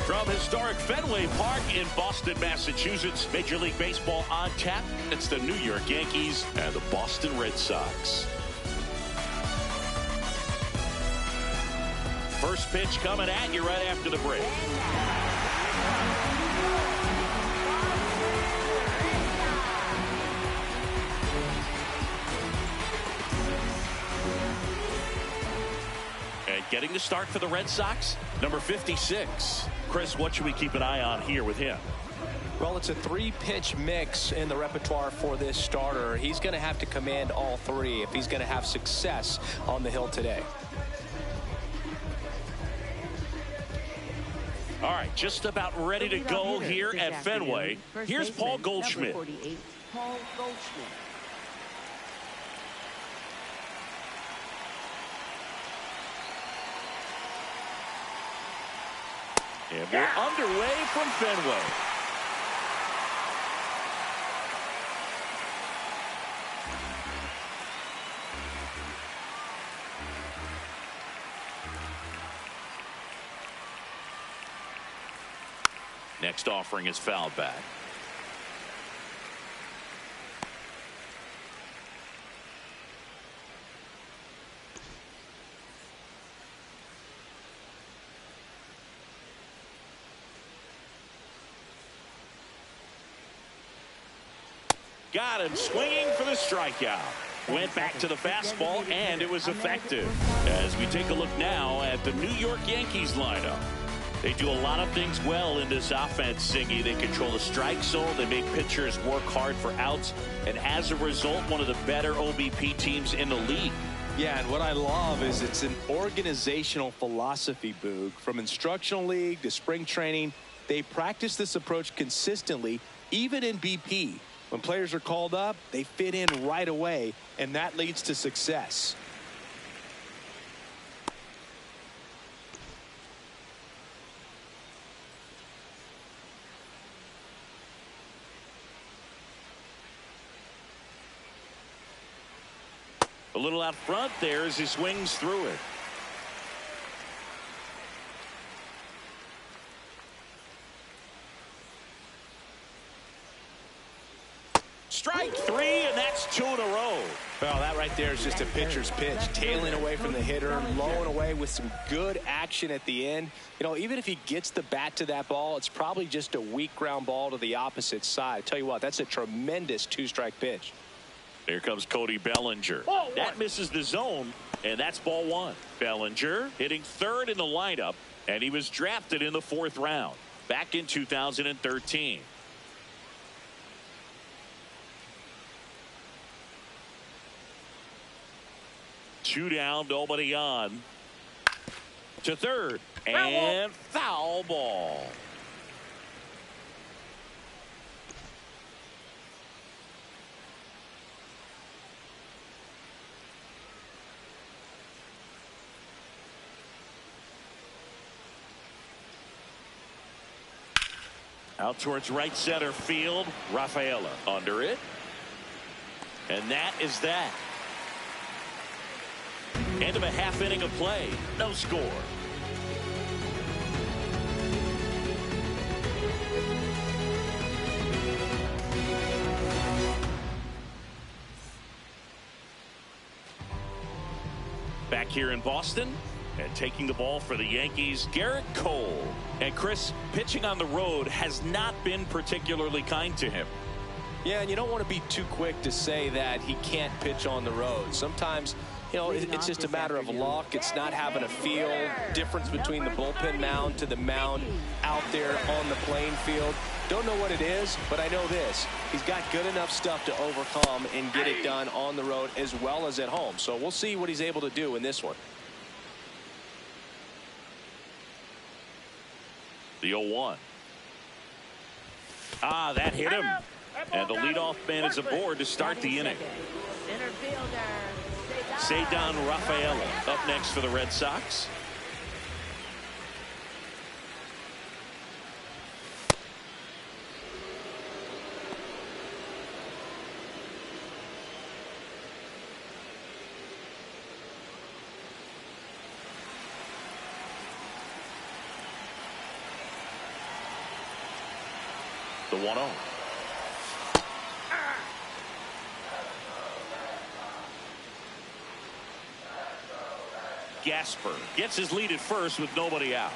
From historic Fenway Park in Boston, Massachusetts, Major League Baseball on tap. It's the New York Yankees and the Boston Red Sox. First pitch coming at you right after the break. And getting the start for the Red Sox, number 56. Chris, what should we keep an eye on here with him? Well, it's a three-pitch mix in the repertoire for this starter. He's going to have to command all three if he's going to have success on the hill today. All right, just about ready to go here at Fenway. Here's Paul Goldschmidt. Paul Goldschmidt. And we're underway from Fenway. Next offering is fouled back. Got him swinging for the strikeout. Went back to the fastball, and it was effective. As we take a look now at the New York Yankees lineup. They do a lot of things well in this offense, Siggy. They control the strike zone. They make pitchers work hard for outs. And as a result, one of the better OBP teams in the league. Yeah, and what I love is it's an organizational philosophy, Boog. From instructional league to spring training, they practice this approach consistently, even in BP. When players are called up, they fit in right away, and that leads to success. A little out front there as he swings through it. Strike three, and that's two in a row. Well, that right there is just a pitcher's pitch, tailing away from the hitter, lowing away with some good action at the end. You know, even if he gets the bat to that ball, it's probably just a weak ground ball to the opposite side. I tell you what, that's a tremendous two-strike pitch. Here comes Cody Bellinger. That misses the zone, and that's ball one. Bellinger hitting third in the lineup, and he was drafted in the 4th round back in 2013. Two down, nobody on. To third, and foul ball. Out towards right center field. Rafaela under it. And that is that. End of a half inning of play. No score. Back here in Boston. And taking the ball for the Yankees, Garrett Cole. And Chris, pitching on the road has not been particularly kind to him. Yeah, and you don't want to be too quick to say that he can't pitch on the road. Sometimes, you know, it's just a matter of luck. It's not having a feel difference between the bullpen mound to the mound out there on the playing field. Don't know what it is, but I know this. He's got good enough stuff to overcome and get it done on the road as well as at home. So we'll see what he's able to do in this one. The 0-1. That hit him. And the leadoff man is aboard to start the inning. Ceddanne Rafaela up next for the Red Sox. The 1-0. Gasper gets his lead at first with nobody out.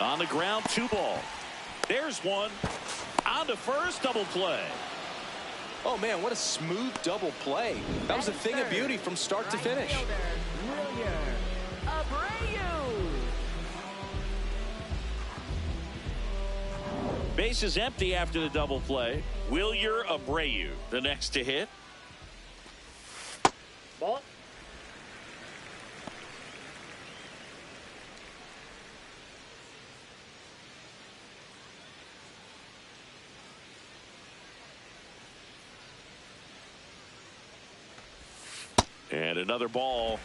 On the ground, 2 ball. There's one. On to first, double play. Oh, man, what a smooth double play. That was a thing of beauty from start to finish. Base is empty after the double play. Wilyer Abreu, the next to hit. Ball. And another ball.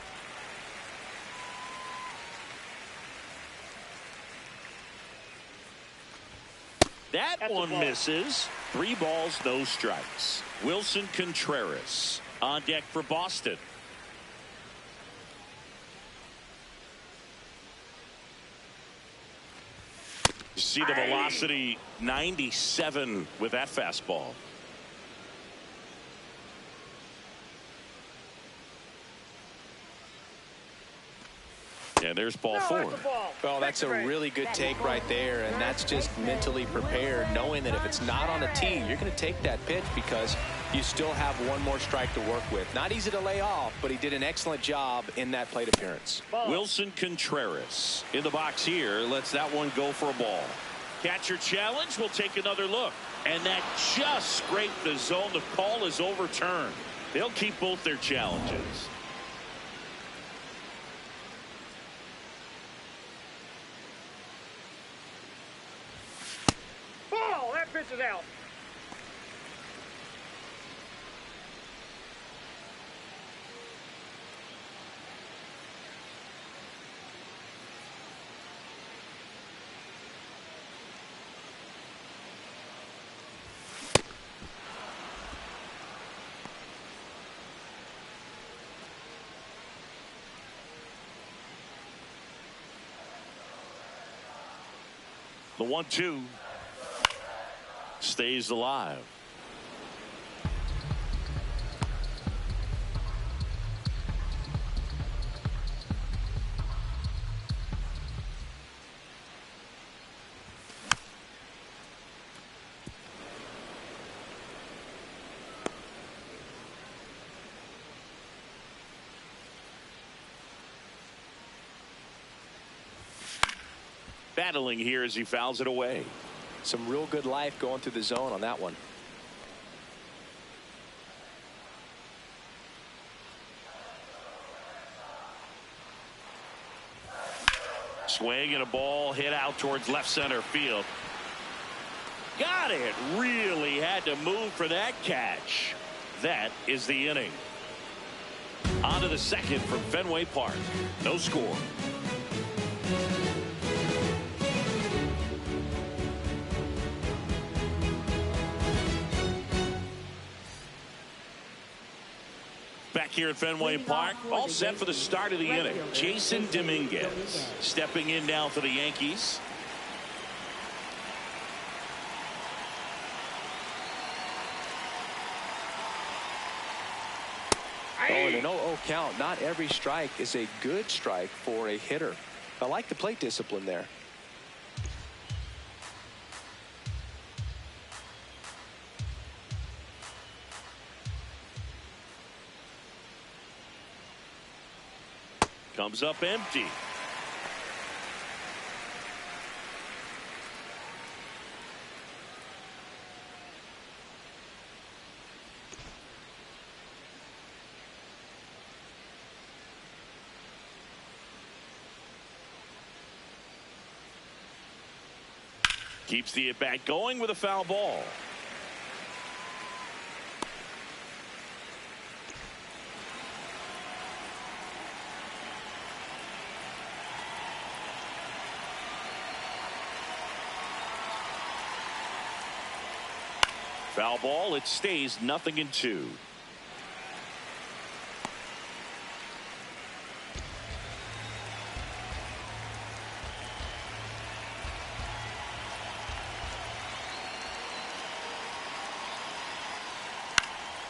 That one misses. 3 balls, no strikes. Wilson Contreras on deck for Boston. You see the velocity, 97 with that fastball. And there's ball 4. Well, that's a really good take right there, and that's just mentally prepared, knowing that if it's not on the tee, you're going to take that pitch because you still have one more strike to work with. Not easy to lay off, but he did an excellent job in that plate appearance. Wilson Contreras in the box here lets that one go for a ball. Catcher challenge. We'll take another look. And that just scraped the zone. The call is overturned. They'll keep both their challenges. Pitch is out. The 1-2 stays alive. Battling here as he fouls it away. Some real good life going through the zone on that one. Swing and a ball hit out towards left center field. Got it. Really had to move for that catch. That is the inning. On to the second from Fenway Park. No score. Back here at Fenway Park, all set for the start of the inning. Jason Dominguez stepping in now for the Yankees. Oh, and an 0-0 count. Not every strike is a good strike for a hitter. I like the plate discipline there. Comes up empty. Keeps the at-bat going with a foul ball. Foul ball. It stays 0-2.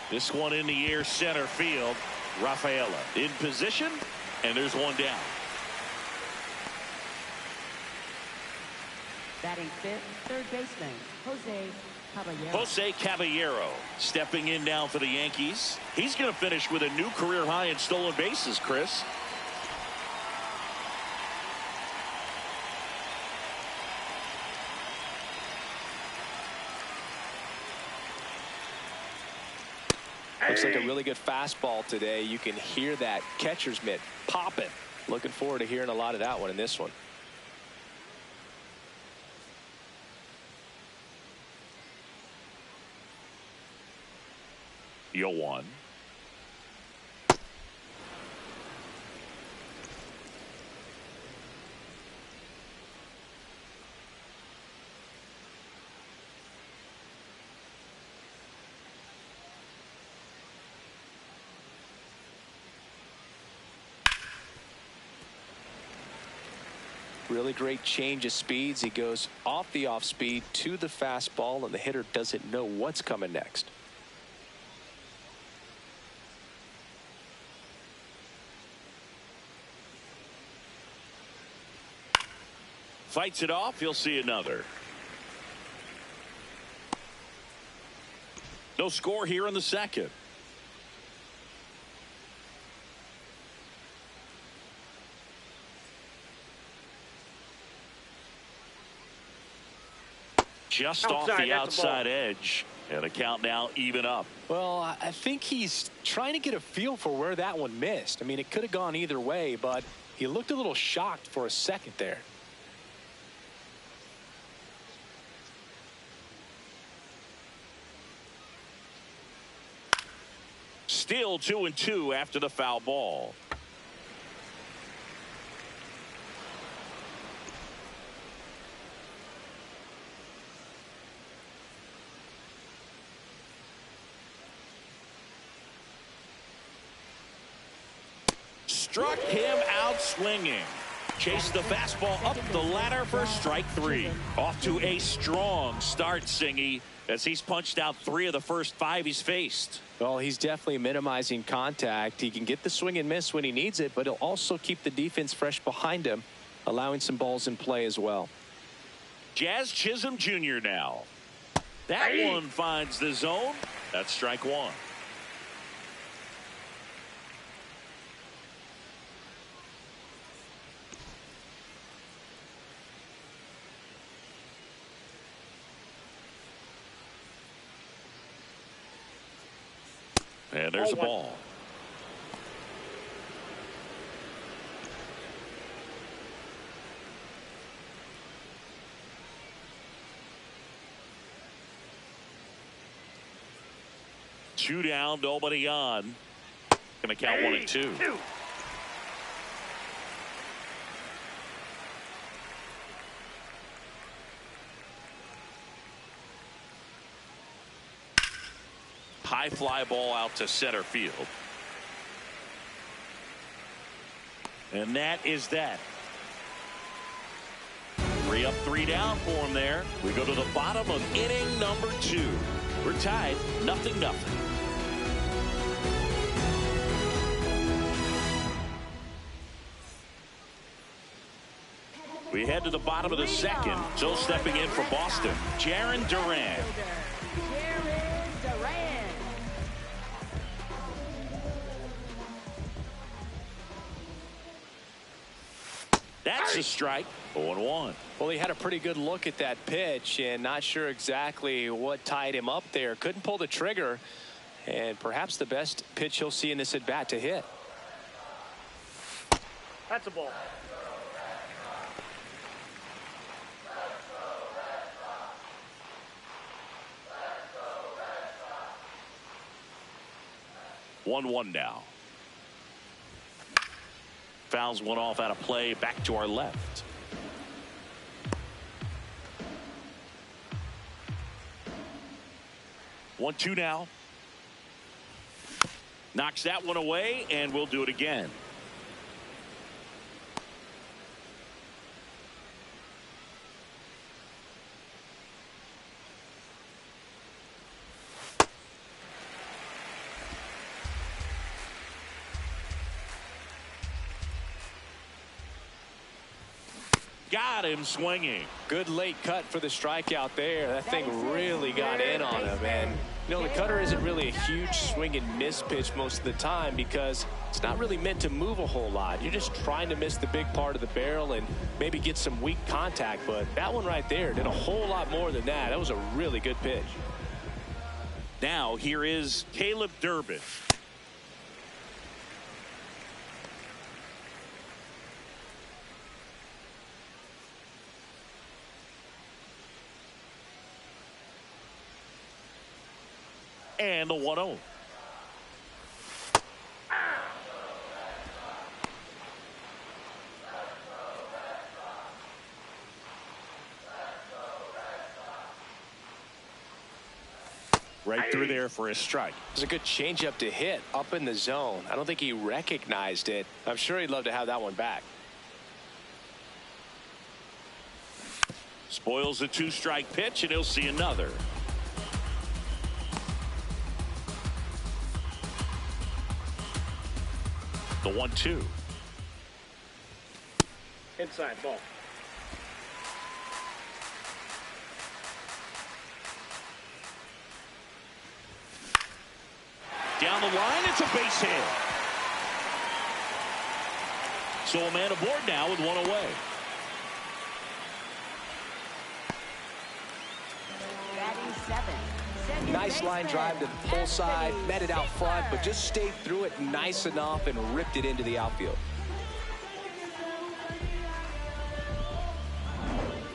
This one in the air, center field. Rafaela in position, and there's one down. Batting fifth, third baseman, Jose Caballero stepping in now for the Yankees. He's going to finish with a new career high in stolen bases, Chris. Looks like a really good fastball today. You can hear that catcher's mitt popping. Looking forward to hearing a lot of that one in this one. Yoan. Really great change of speeds. He goes off the off speed to the fastball, and the hitter doesn't know what's coming next. Fights it off. You'll see another. No score here in the second. Just off the outside edge. And a count now even up. Well, I think he's trying to get a feel for where that one missed. I mean, it could have gone either way, but he looked a little shocked for a second there. Still 2-2 after the foul ball. Struck him out swinging. Chased the fastball up the ladder for strike three. Off to a strong start, Singy, as he's punched out 3 of the first 5 he's faced. Well, he's definitely minimizing contact. He can get the swing and miss when he needs it, but he'll also keep the defense fresh behind him, allowing some balls in play as well. Jazz Chisholm Jr. now. That one finds the zone. That's strike one. And there's a ball. Two down, nobody on. Gonna count 1-2. High fly ball out to center field. And that is that. 3 up, 3 down for him there. We go to the bottom of inning number 2. We're tied 0-0. We head to the bottom of the second. So stepping in for Boston, Jarren Duran. That's a strike. 0-1. Well, he had a pretty good look at that pitch and not sure exactly what tied him up there. Couldn't pull the trigger, and perhaps the best pitch he'll see in this at bat to hit. That's a ball. One now. Fouls one off out of play, back to our left. One, 2 now. Knocks that one away, and we'll do it again. Got him swinging. Good late cut for the strikeout there. That thing really got in on him. And, you know, the cutter isn't really a huge swing and miss pitch most of the time because it's not really meant to move a whole lot. You're just trying to miss the big part of the barrel and maybe get some weak contact. But that one right there did a whole lot more than that. That was a really good pitch. Now here is Caleb Durbin. And the 1-0. Right through there for a strike. It was a good changeup to hit up in the zone. I don't think he recognized it. I'm sure he'd love to have that one back. Spoils a 2-strike pitch, and he'll see another. The 1-2. Inside ball. Down the line, it's a base hit. So a man aboard now with one away. Batting seven. Nice line drive to the pull side, met it out front, but just stayed through it nice enough and ripped it into the outfield.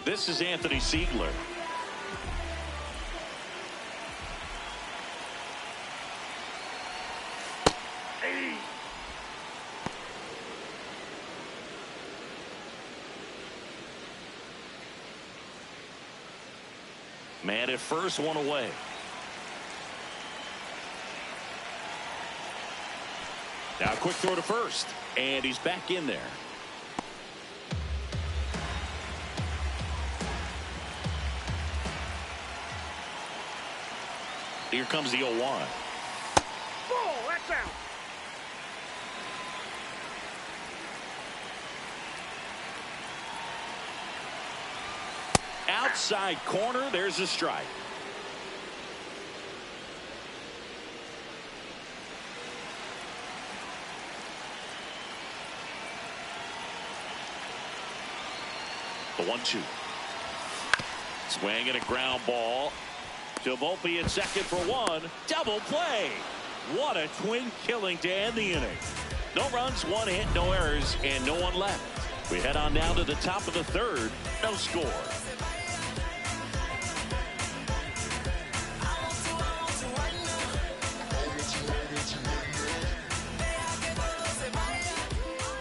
This is Anthony Siegler. Man at first, one away. Now a quick throw to first, and he's back in there. Here comes the 0-1. Ball, that's out. Outside corner, there's a strike. The 1-2. Swing and a ground ball. To Volpe at second for one. Double play. What a twin killing to end the inning. No runs, one hit, no errors, and no one left. We head on down to the top of the third. No score.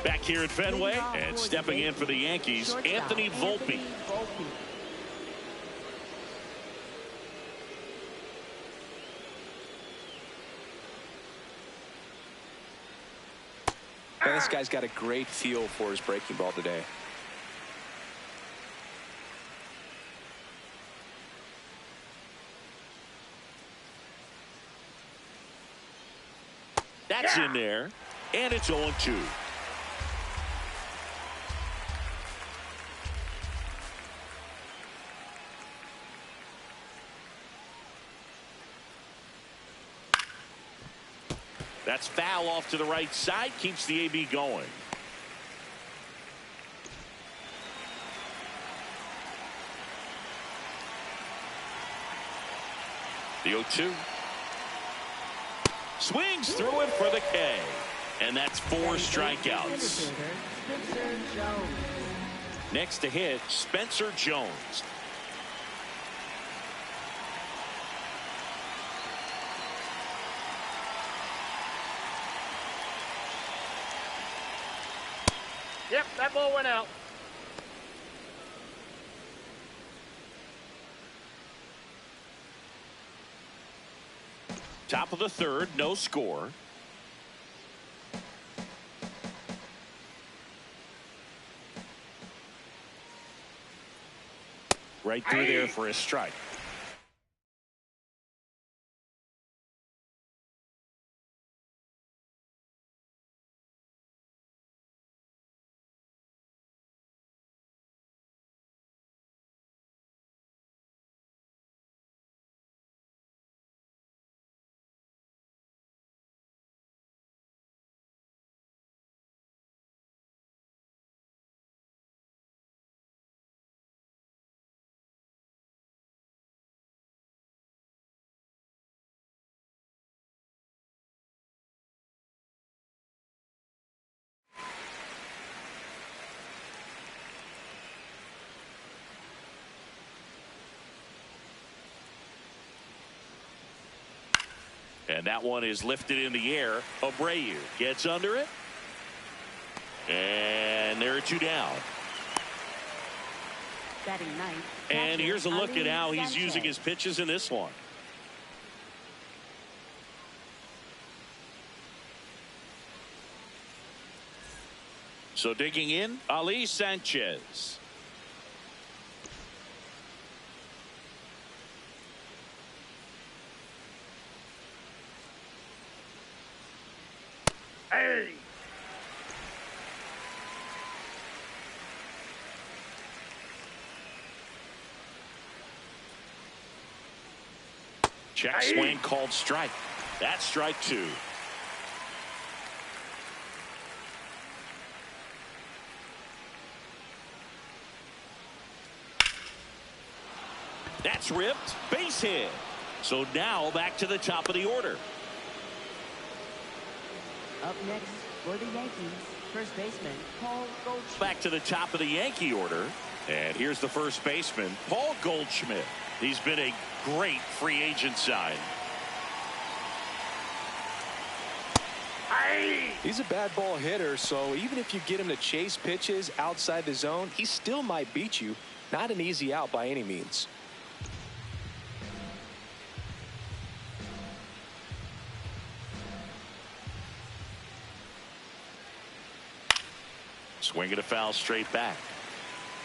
Back here at Fenway, and stepping in for the Yankees, Anthony Volpe. Man, this guy's got a great feel for his breaking ball today. That's in there, and it's 0-2. That's foul off to the right side, keeps the AB going. The 0-2. Swings through it for the K. And that's 4 strikeouts. Next to hit, Spencer Jones. Yep, that ball went out. Top of the third, no score. Right through there for a strike. And that one is lifted in the air. Abreu gets under it. And there are two down. Batting ninth. And here's a look at how he's Sanchez. using his pitches in this one. So digging in, Ali Sanchez. Hey! Check swing called strike. That's strike two. That's ripped. Base hit. So now back to the top of the order. Up next for the Yankees, first baseman Paul Goldschmidt. Back to the top of the Yankee order. And here's the first baseman, Paul Goldschmidt. He's been a great free agent sign. He's a bad ball hitter, so even if you get him to chase pitches outside the zone, he still might beat you. Not an easy out by any means. Swinging a foul straight back.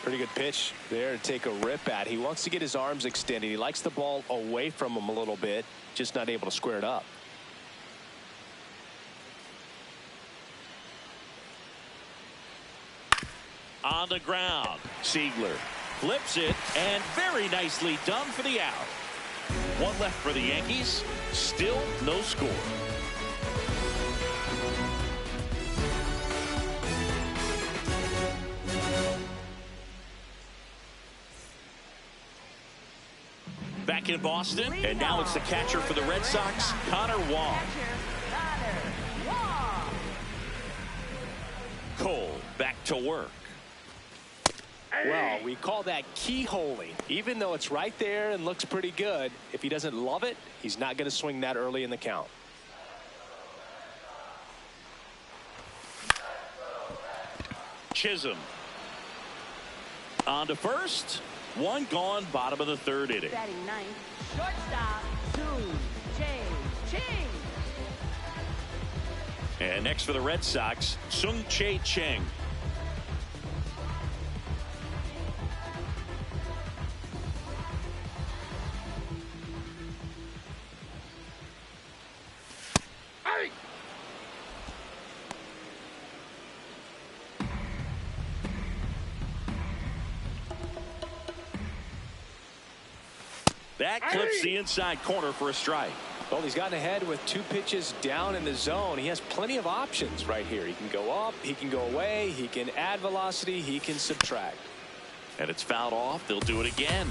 Pretty good pitch there to take a rip at. He wants to get his arms extended. He likes the ball away from him a little bit, just not able to square it up. On the ground, Siegler flips it, and very nicely done for the out. One left for the Yankees. Still no score. Back in Boston, and now it's the catcher for the Red Sox, Connor Wong. Cole back to work. Well, we call that keyholing. Even though it's right there and looks pretty good, if he doesn't love it, he's not going to swing that early in the count. Chisholm on to first. One gone, bottom of the third inning. Batting ninth, shortstop Soon Ching. And next for the Red Sox, Sung Chae Cheng. That clips the inside corner for a strike. Well, he's gotten ahead with two pitches down in the zone. He has plenty of options right here. He can go up, he can go away, he can add velocity, he can subtract. And it's fouled off. They'll do it again.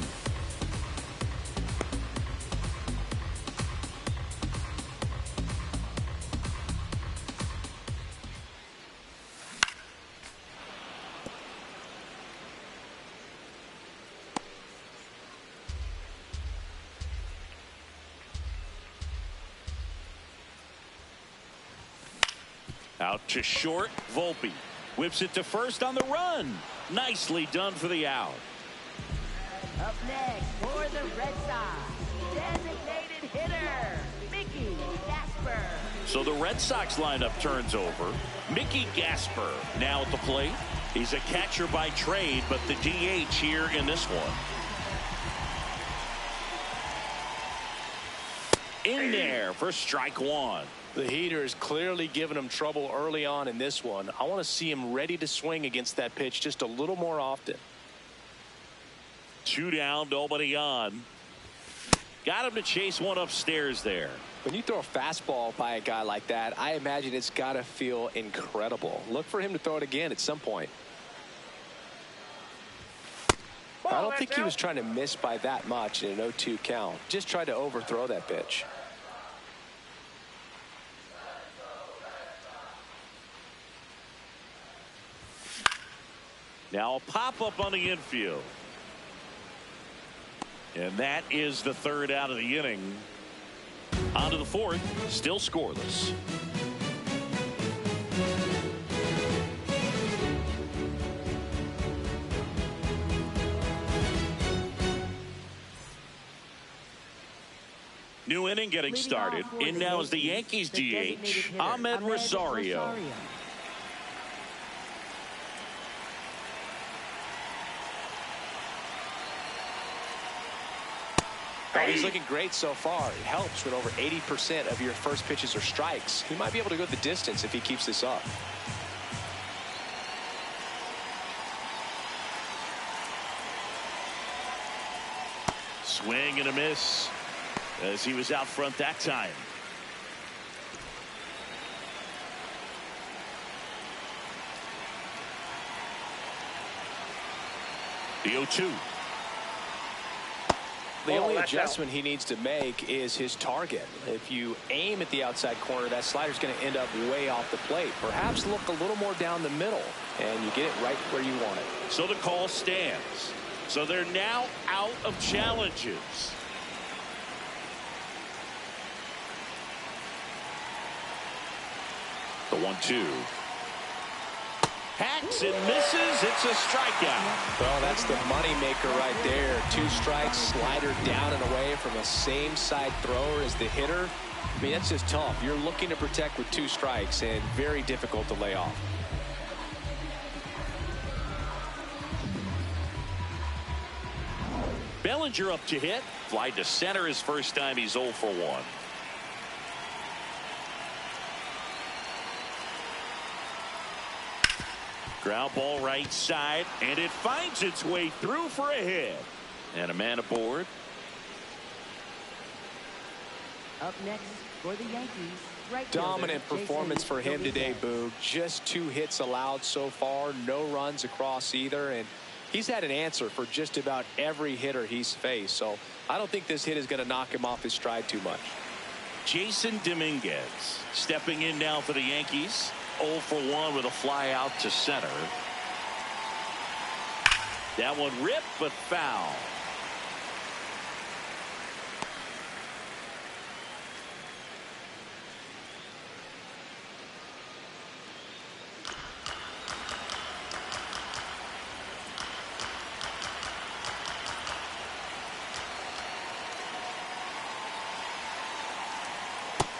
Out to short, Volpe whips it to first on the run. Nicely done for the out. Up next for the Red Sox, designated hitter Mickey Gasper. So the Red Sox lineup turns over. Mickey Gasper now at the plate. He's a catcher by trade, but the DH here in this one. In there for strike one. The heater is clearly giving him trouble early on in this one. I want to see him ready to swing against that pitch just a little more often. Two down, nobody on. Got him to chase one upstairs there. When you throw a fastball by a guy like that, I imagine it's got to feel incredible. Look for him to throw it again at some point. I don't think he was trying to miss by that much in an 0-2 count. Just tried to overthrow that pitch. Now a pop-up on the infield. And that is the third out of the inning. On to the fourth, still scoreless. New inning getting started. In now is the Yankees DH, Ahmed Rosario. Oh, he's looking great so far. It helps when over 80% of your first pitches are strikes. He might be able to go the distance if he keeps this up. Swing and a miss as he was out front that time. The 0-2. The only adjustment he needs to make is his target. If you aim at the outside corner, that slider's going to end up way off the plate. Perhaps look a little more down the middle, and you get it right where you want it. So the call stands. So they're now out of challenges. The 1-2. Hacks and misses. It's a strikeout. Well, that's the moneymaker right there. 2 strikes, slider down and away from a same side thrower as the hitter. I mean, that's just tough. You're looking to protect with 2 strikes and very difficult to lay off. Bellinger up to hit. Fly to center his first time. He's 0 for 1. Ground ball right side, and it finds its way through for a hit. And a man aboard. Up next for the Yankees, right Dominant fielder, performance Jason for him today, Dominguez. Boog. Just 2 hits allowed so far, no runs across either, and he's had an answer for just about every hitter he's faced. So I don't think this hit is going to knock him off his stride too much. Jason Dominguez stepping in now for the Yankees. 0 for 1 with a fly out to center. That one ripped but foul.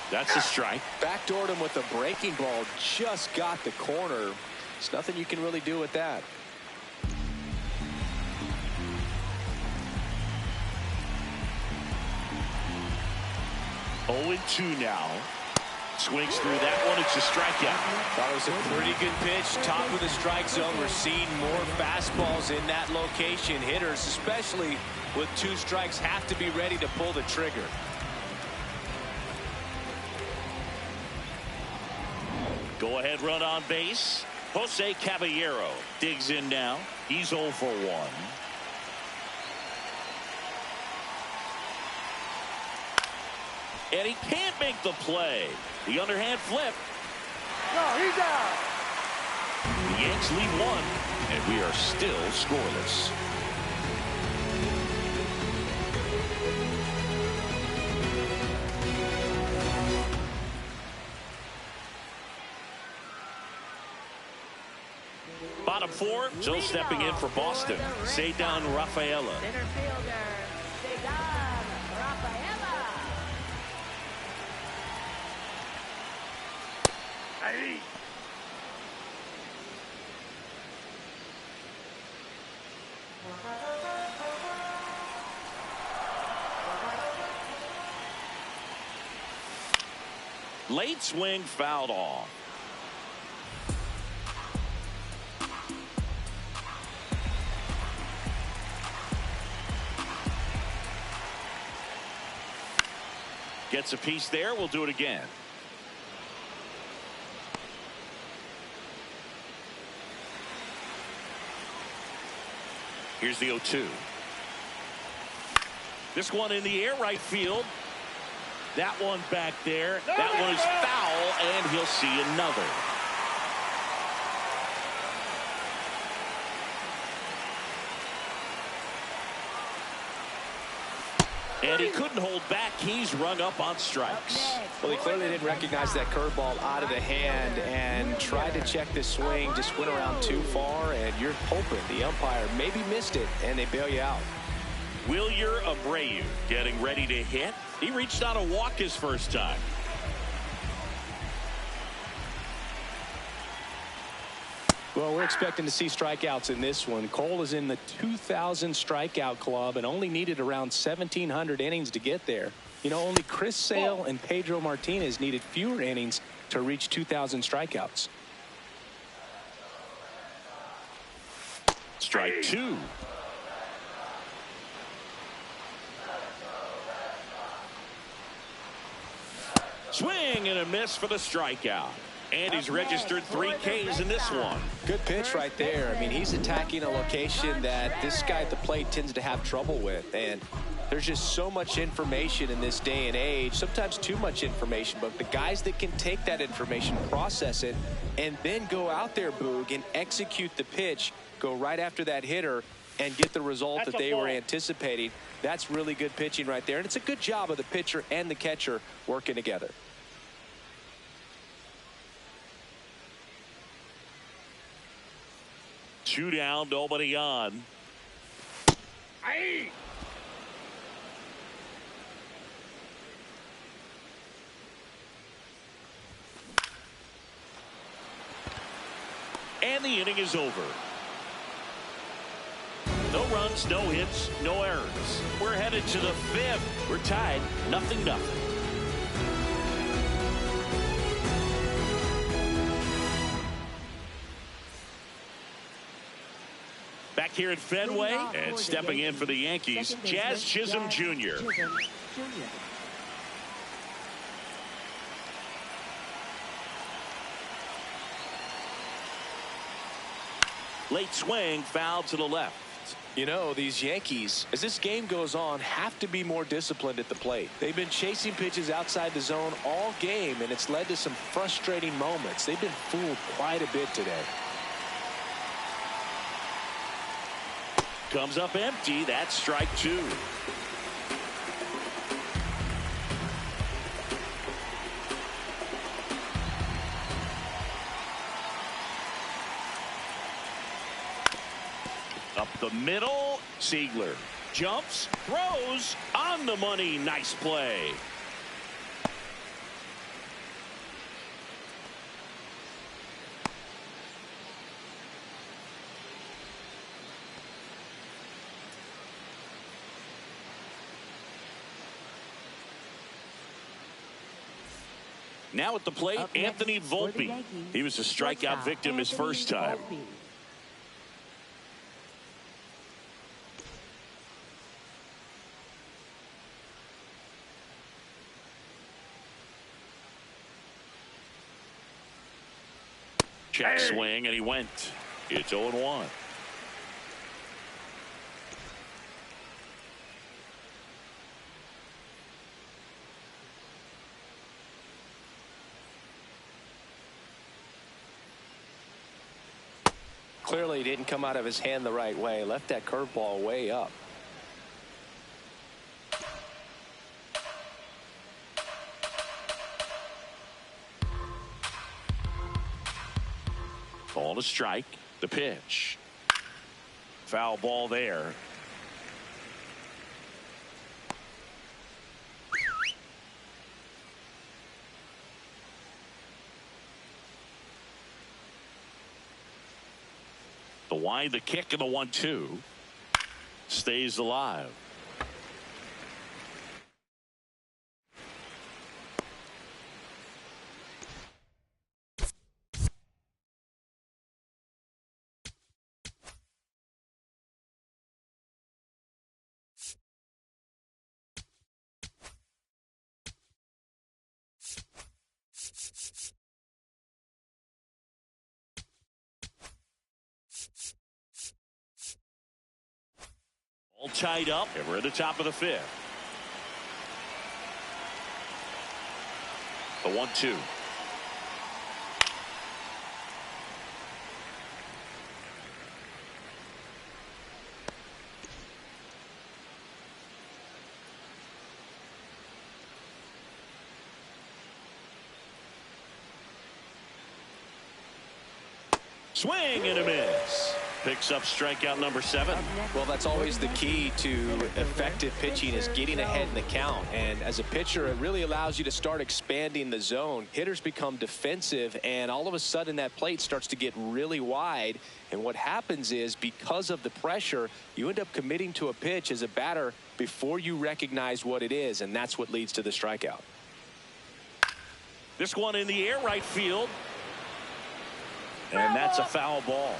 That's a strike. Backdoored him with a breaking ball. Just got the corner. There's nothing you can really do with that. Oh, 0-2 now. Swings through that one. It's a strikeout. That was a pretty good pitch. Top of the strike zone. We're seeing more fastballs in that location. Hitters, especially with 2 strikes, have to be ready to pull the trigger. Go ahead run on base. Jose Caballero digs in now. He's 0 for 1. And he can't make the play. The underhand flip. No, he's out. The Yanks lead 1, and we are still scoreless. Bottom 4, Joe stepping in for Boston. Cedar Rafaela. Center fielder, Cedar Rafaela. Hey. Late swing fouled off. Gets a piece there. We'll do it again. Here's the 0-2. This one in the air right field. That one back there. That one is foul, and he'll see another. And he couldn't hold back. He's rung up on strikes. Well, he clearly didn't recognize that curveball out of the hand and tried to check the swing, just went around too far, and you're hoping the umpire maybe missed it, and they bail you out. Wilyer Abreu getting ready to hit. He reached on a walk his first time. Well, we're expecting to see strikeouts in this one. Cole is in the 2,000 strikeout club and only needed around 1,700 innings to get there. You know, only Chris Sale and Pedro Martinez needed fewer innings to reach 2,000 strikeouts. Strike two. Swing and a miss for the strikeout. And he's registered 3 Ks in this one. Good pitch right there. I mean, he's attacking a location that this guy at the plate tends to have trouble with. And there's just so much information in this day and age, sometimes too much information. But the guys that can take that information, process it, and then go out there, Boog, and execute the pitch, go right after that hitter, and get the result that they were anticipating. That's really good pitching right there. And it's a good job of the pitcher and the catcher working together. Two down, nobody on. Aye. And the inning is over. No runs, no hits, no errors. We're headed to the 5th. We're tied 0-0. Back here at Fenway, and stepping in for the Yankees, Jazz Chisholm Jr. Late swing, foul to the left. You know, these Yankees, as this game goes on, have to be more disciplined at the plate. They've been chasing pitches outside the zone all game, and it's led to some frustrating moments. They've been fooled quite a bit today. Comes up empty. That's strike two. Up the middle. Siegler jumps, throws on the money. Nice play. Now at the plate, Anthony Volpe. He was a strikeout victim his first time. Check swing, and he went. It's 0-1. Clearly didn't come out of his hand the right way. Left that curveball way up. Ball to strike. The pitch. Foul ball there. The wide, the kick, and the 1-2 stays alive. All tied up, and we're at the top of the 5th. The 1-2. Swing and a miss. Picks up strikeout number 7. Well, that's always the key to effective pitching, is getting ahead in the count. And as a pitcher, it really allows you to start expanding the zone. Hitters become defensive, and all of a sudden that plate starts to get really wide. And what happens is, because of the pressure, you end up committing to a pitch as a batter before you recognize what it is, and that's what leads to the strikeout. This one in the air, right field. And that's a foul ball.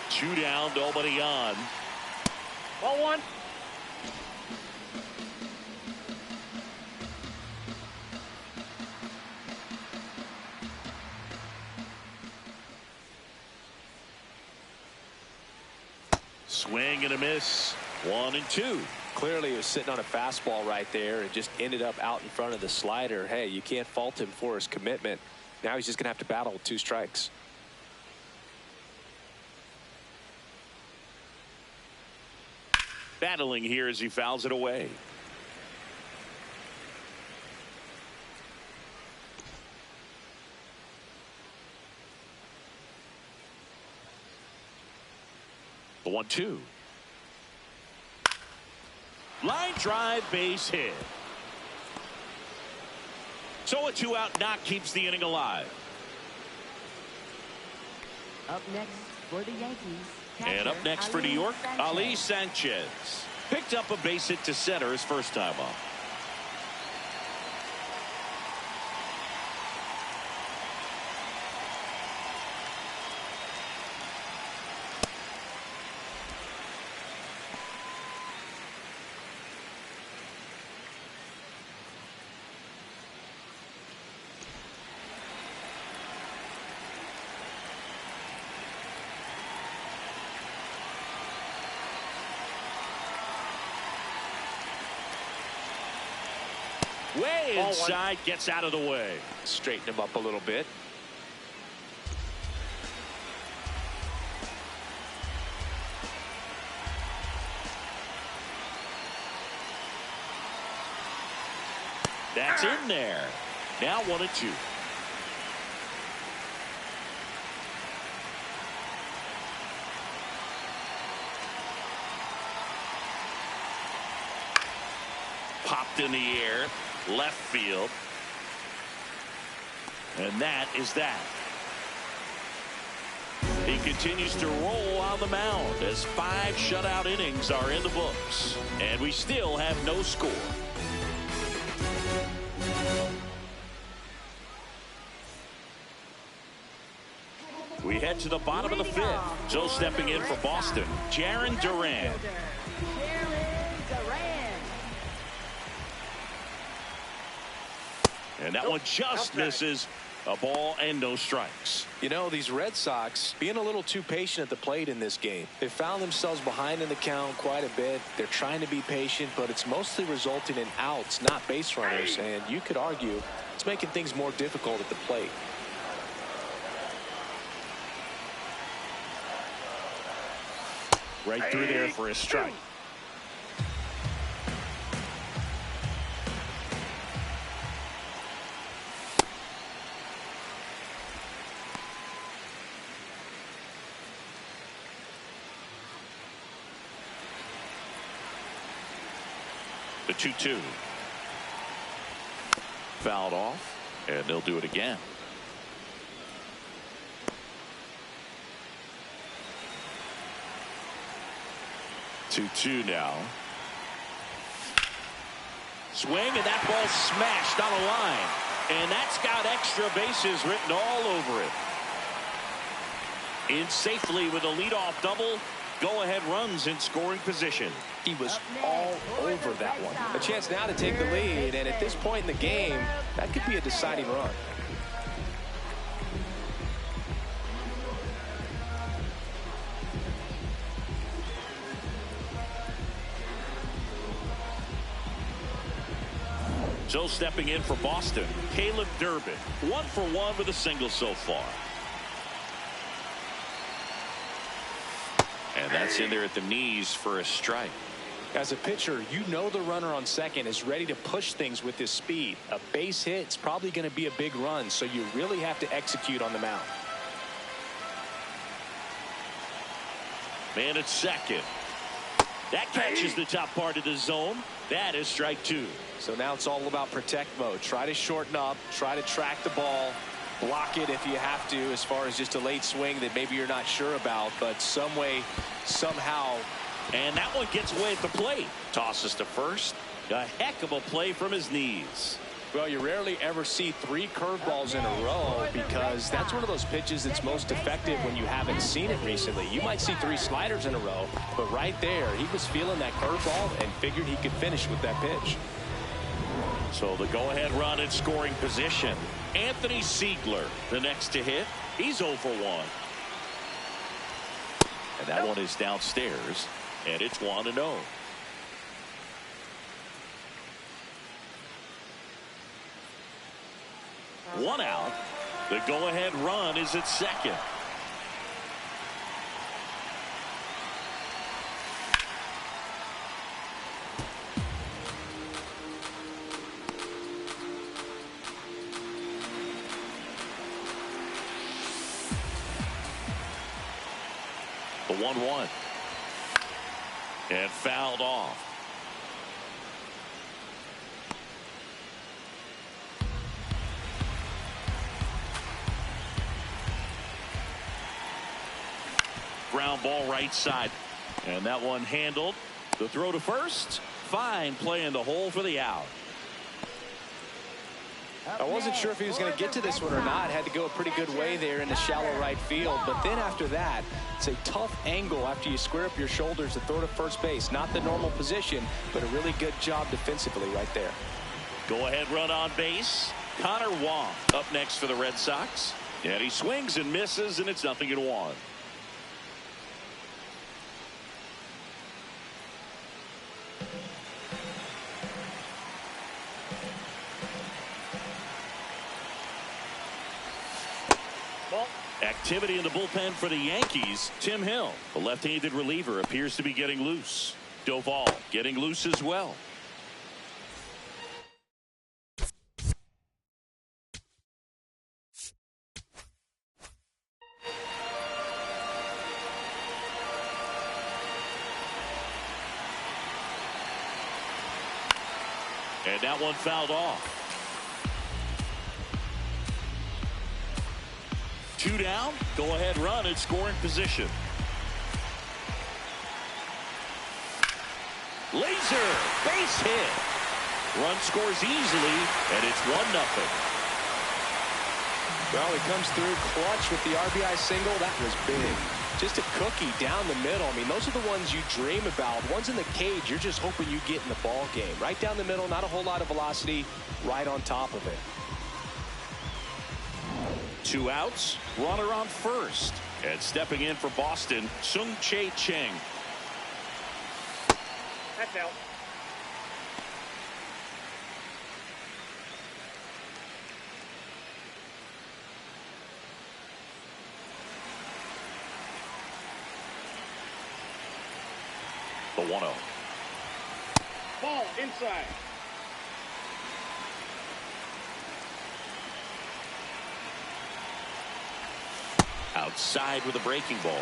Two down, nobody on. Ball 1. Swing and a miss. 1-2. Clearly, he was sitting on a fastball right there and just ended up out in front of the slider. Hey, you can't fault him for his commitment. Now he's just going to have to battle with 2 strikes. Battling here as he fouls it away. The 1-2. Line drive, base hit. So a 2-out knock keeps the inning alive. Up next for the Yankees. And up next for New York, Ali Sanchez. Picked up a base hit to center his first time up. Way inside, gets out of the way. Straighten him up a little bit. That's in there. Now 1-2. Popped in the air. Left field. And that is that. He continues to roll on the mound as 5 shutout innings are in the books. And we still have no score. We head to the bottom of the 5th. So stepping in for Boston, Jarren Duran. And that one just misses. A ball and no strikes. You know, these Red Sox being a little too patient at the plate in this game. They found themselves behind in the count quite a bit. They're trying to be patient, but it's mostly resulting in outs, not base runners. And you could argue it's making things more difficult at the plate. Right through there for a strike. The 2-2. Fouled off, and they'll do it again. Two now. Swing, and that ball smashed on a line. And that's got extra bases written all over it. In safely with a leadoff double. Go-ahead runs in scoring position. He was all over that one. A chance now to take the lead, and at this point in the game, that could be a deciding run. So stepping in for Boston, Caleb Durbin. 1 for 1 with a single so far. And that's in there at the knees for a strike. As a pitcher, you know the runner on second is ready to push things with his speed. A base hit is probably going to be a big run, so you really have to execute on the mound. Man at second. That catches the top part of the zone. That is strike two. So now it's all about protect mode. Try to shorten up, try to track the ball, block it if you have to, as far as just a late swing that maybe you're not sure about, but some way, somehow. And that one gets away at the plate. Tosses to first. A heck of a play from his knees. Well, you rarely ever see 3 curveballs in a row because that's one of those pitches that's most effective when you haven't seen it recently. You might see 3 sliders in a row, but right there, he was feeling that curveball and figured he could finish with that pitch. So the go-ahead run in scoring position. Anthony Siegler, the next to hit. He's 0 for 1. And that one is downstairs, and it's 1-0. One out. The go-ahead run is at second. The 1-1. And fouled off. Ground ball right side. And that one handled. The throw to first. Fine play in the hole for the out. I wasn't sure if he was going to get to this one or not. Had to go a pretty good way there in the shallow right field. But then after that, it's a tough angle after you square up your shoulders to throw to first base. Not the normal position, but a really good job defensively right there. Go ahead run on base. Connor Wong up next for the Red Sox. And he swings and misses, and it's 0-1. Activity in the bullpen for the Yankees. Tim Hill, the left-handed reliever, appears to be getting loose. Doval getting loose as well. And that one fouled off. 2 down. Go ahead run in scoring position. Laser base hit. Run scores easily, and it's 1-0. Well, he comes through clutch with the RBI single. That was big. Just a cookie down the middle. I mean, those are the ones you dream about. Ones in the cage, you're just hoping you get in the ball game. Right down the middle, not a whole lot of velocity, right on top of it. 2 outs, runner on first. And stepping in for Boston, Sung-Chae Cheng. That's out. The 1-0. Ball inside. Outside with a breaking ball.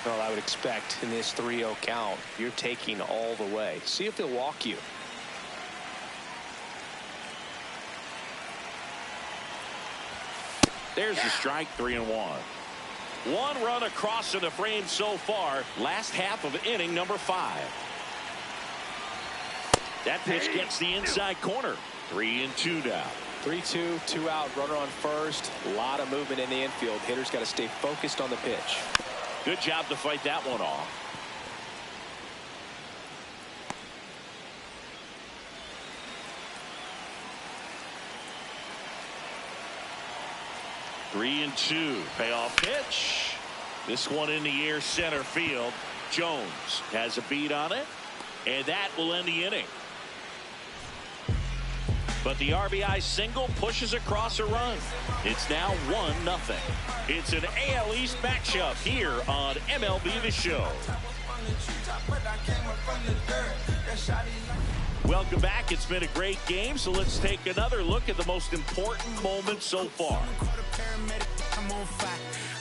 Well, I would expect in this 3-0 count, you're taking all the way. See if they'll walk you. There's the strike, 3-1. 1 run across in the frame so far. Last half of inning number 5. That pitch gets the inside corner. 3-2 now. 3-2, 2 out, runner on first. A lot of movement in the infield. Hitter's got to stay focused on the pitch. Good job to fight that one off. Three and 2. Payoff pitch. This one in the air center field. Jones has a beat on it, and that will end the inning. But the RBI single pushes across a run. It's now 1-0. It's an AL East matchup here on MLB The Show. Welcome back. It's been a great game, so let's take another look at the most important moments so far.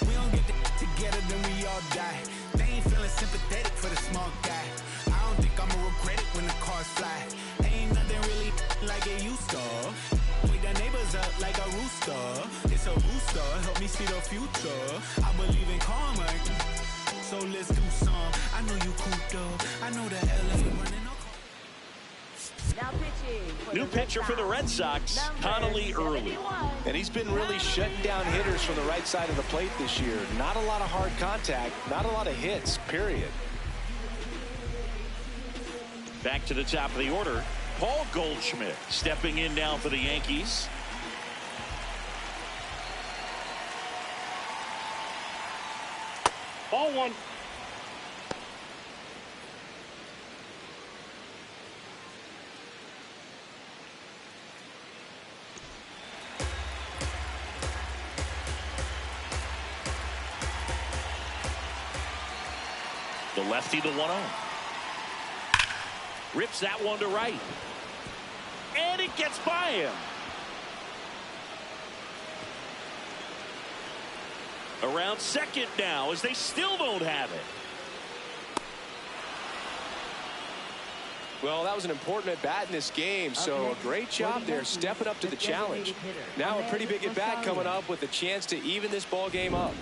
We don't get together, then we all die. They ain't feeling sympathetic for the small guy. I don't think I'ma regret it when the cars fly. Ain't nothing really like it used to. Wake the neighbors up like a rooster. It's a booster, help me see the future. I believe in karma, so let's do some. I know you cooped up. I know the LA running. Now pitching for New the pitcher Red for the Sox, Red Sox, number Connolly early. 71. And he's been really shutting down hitters from the right side of the plate this year. Not a lot of hard contact, not a lot of hits, period. Back to the top of the order, Paul Goldschmidt stepping in now for the Yankees. Ball one. The lefty, the 1-0. Rips that one to right. And it gets by him. Around second now as they still don't have it. Well, that was an important at-bat in this game, so a great job there stepping up to the challenge. Now a pretty big at-bat coming up with a chance to even this ball game up.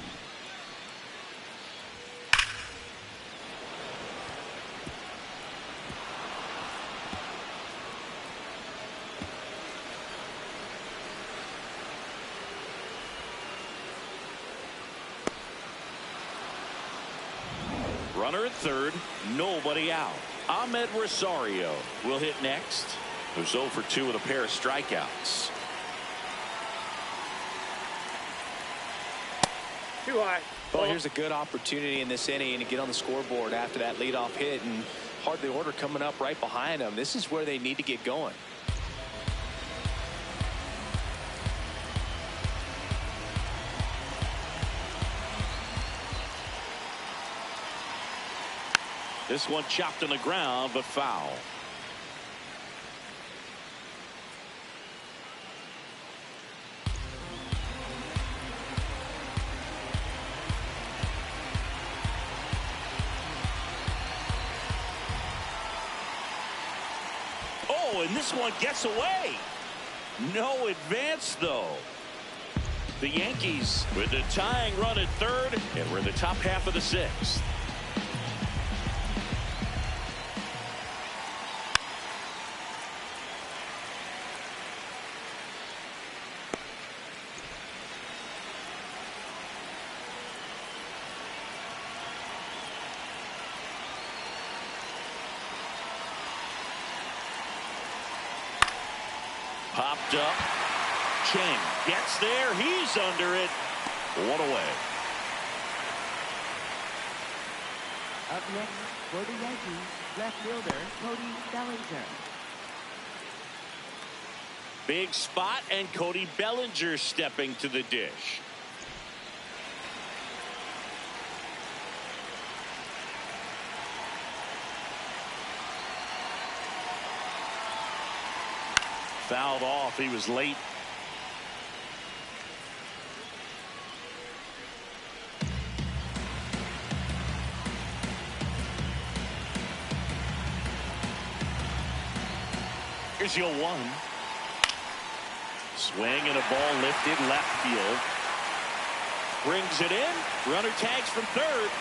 Runner at third, nobody out. Ahmed Rosario will hit next. Who's 0 for 2 with a pair of strikeouts. Too high. Well, here's a good opportunity in this inning to get on the scoreboard after that leadoff hit, and hardly order coming up right behind them. This is where they need to get going. This one chopped on the ground, but foul. Oh, and this one gets away. No advance, though. The Yankees with the tying run at third, and we're in the top half of the sixth. Popped up. Chang gets there. He's under it. One away. Up next for the Yankees, left fielder Cody Bellinger. Big spot, and Cody Bellinger stepping to the dish. Fouled off. He was late. Here's your 1. Swing and a ball lifted left field. Brings it in. Runner tags from third.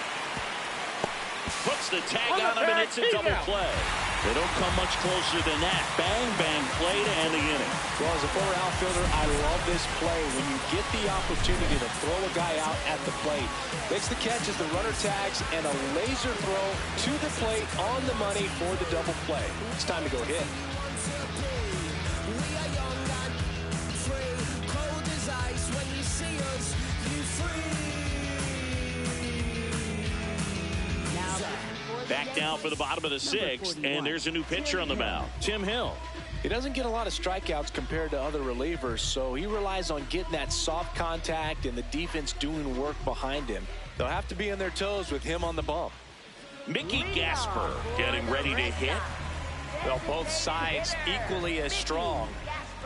Puts the tag on him, and it's a double play. They don't come much closer than that. Bang, bang play to end the inning. Well, as a former outfielder, I love this play. When you get the opportunity to throw a guy out at the plate, makes the catch as the runner tags, and a laser throw to the plate on the money for the double play. It's time to go hit. Back down for the bottom of the sixth, and there's a new pitcher on the mound, Tim Hill. He doesn't get a lot of strikeouts compared to other relievers, so he relies on getting that soft contact and the defense doing work behind him. They'll have to be on their toes with him on the bump. Mickey Gasper getting ready to hit. Well, both sides equally as strong.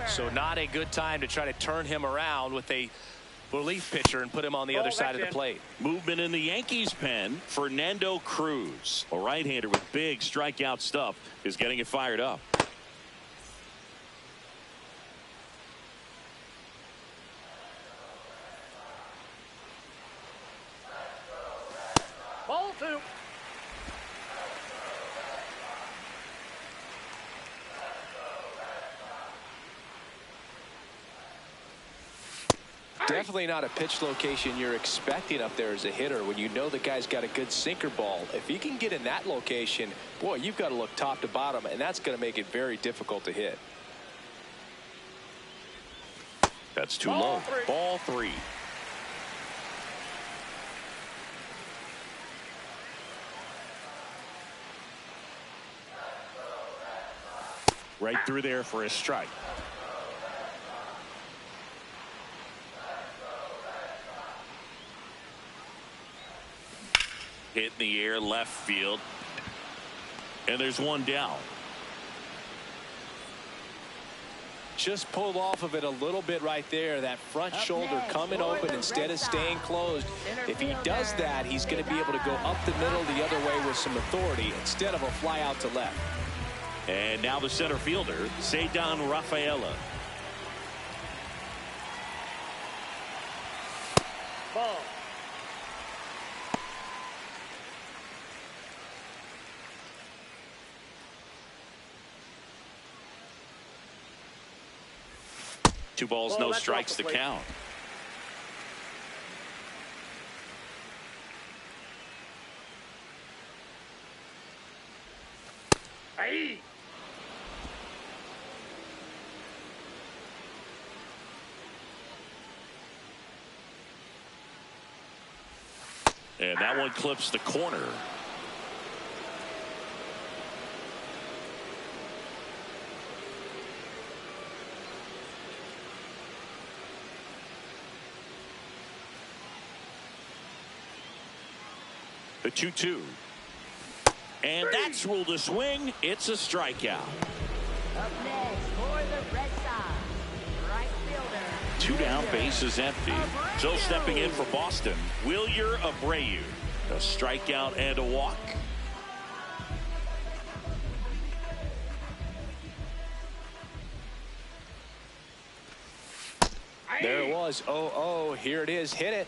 So not a good time to try to turn him around with a relief pitcher and put him on the other side of the plate. Movement in the Yankees pen. Fernando Cruz, a right-hander with big strikeout stuff, is getting it fired up. Ball 2. Definitely not a pitch location you're expecting up there as a hitter when you know the guy's got a good sinker ball. If he can get in that location, boy, you've got to look top to bottom, and that's going to make it very difficult to hit. That's too low. Ball 3. Right through there for a strike. Hit in the air, left field. And there's one down. Just pulled off of it a little bit right there. That front shoulder coming open instead of staying closed. If he does that, he's going to be able to go up the middle the other way with some authority instead of a fly out to left. And now the center fielder, Ceddanne Rafaela. Ball. Two balls, no strikes to count. Hey. And that one clips the corner. The 2-2. And that's ruled a swing. It's a strikeout. Up next for the Red Sox, right fielder. 2 down, bases empty. So stepping in for Boston, Wilyer Abreu. A strikeout and a walk. There it was. 0-0. Here it is. Hit it.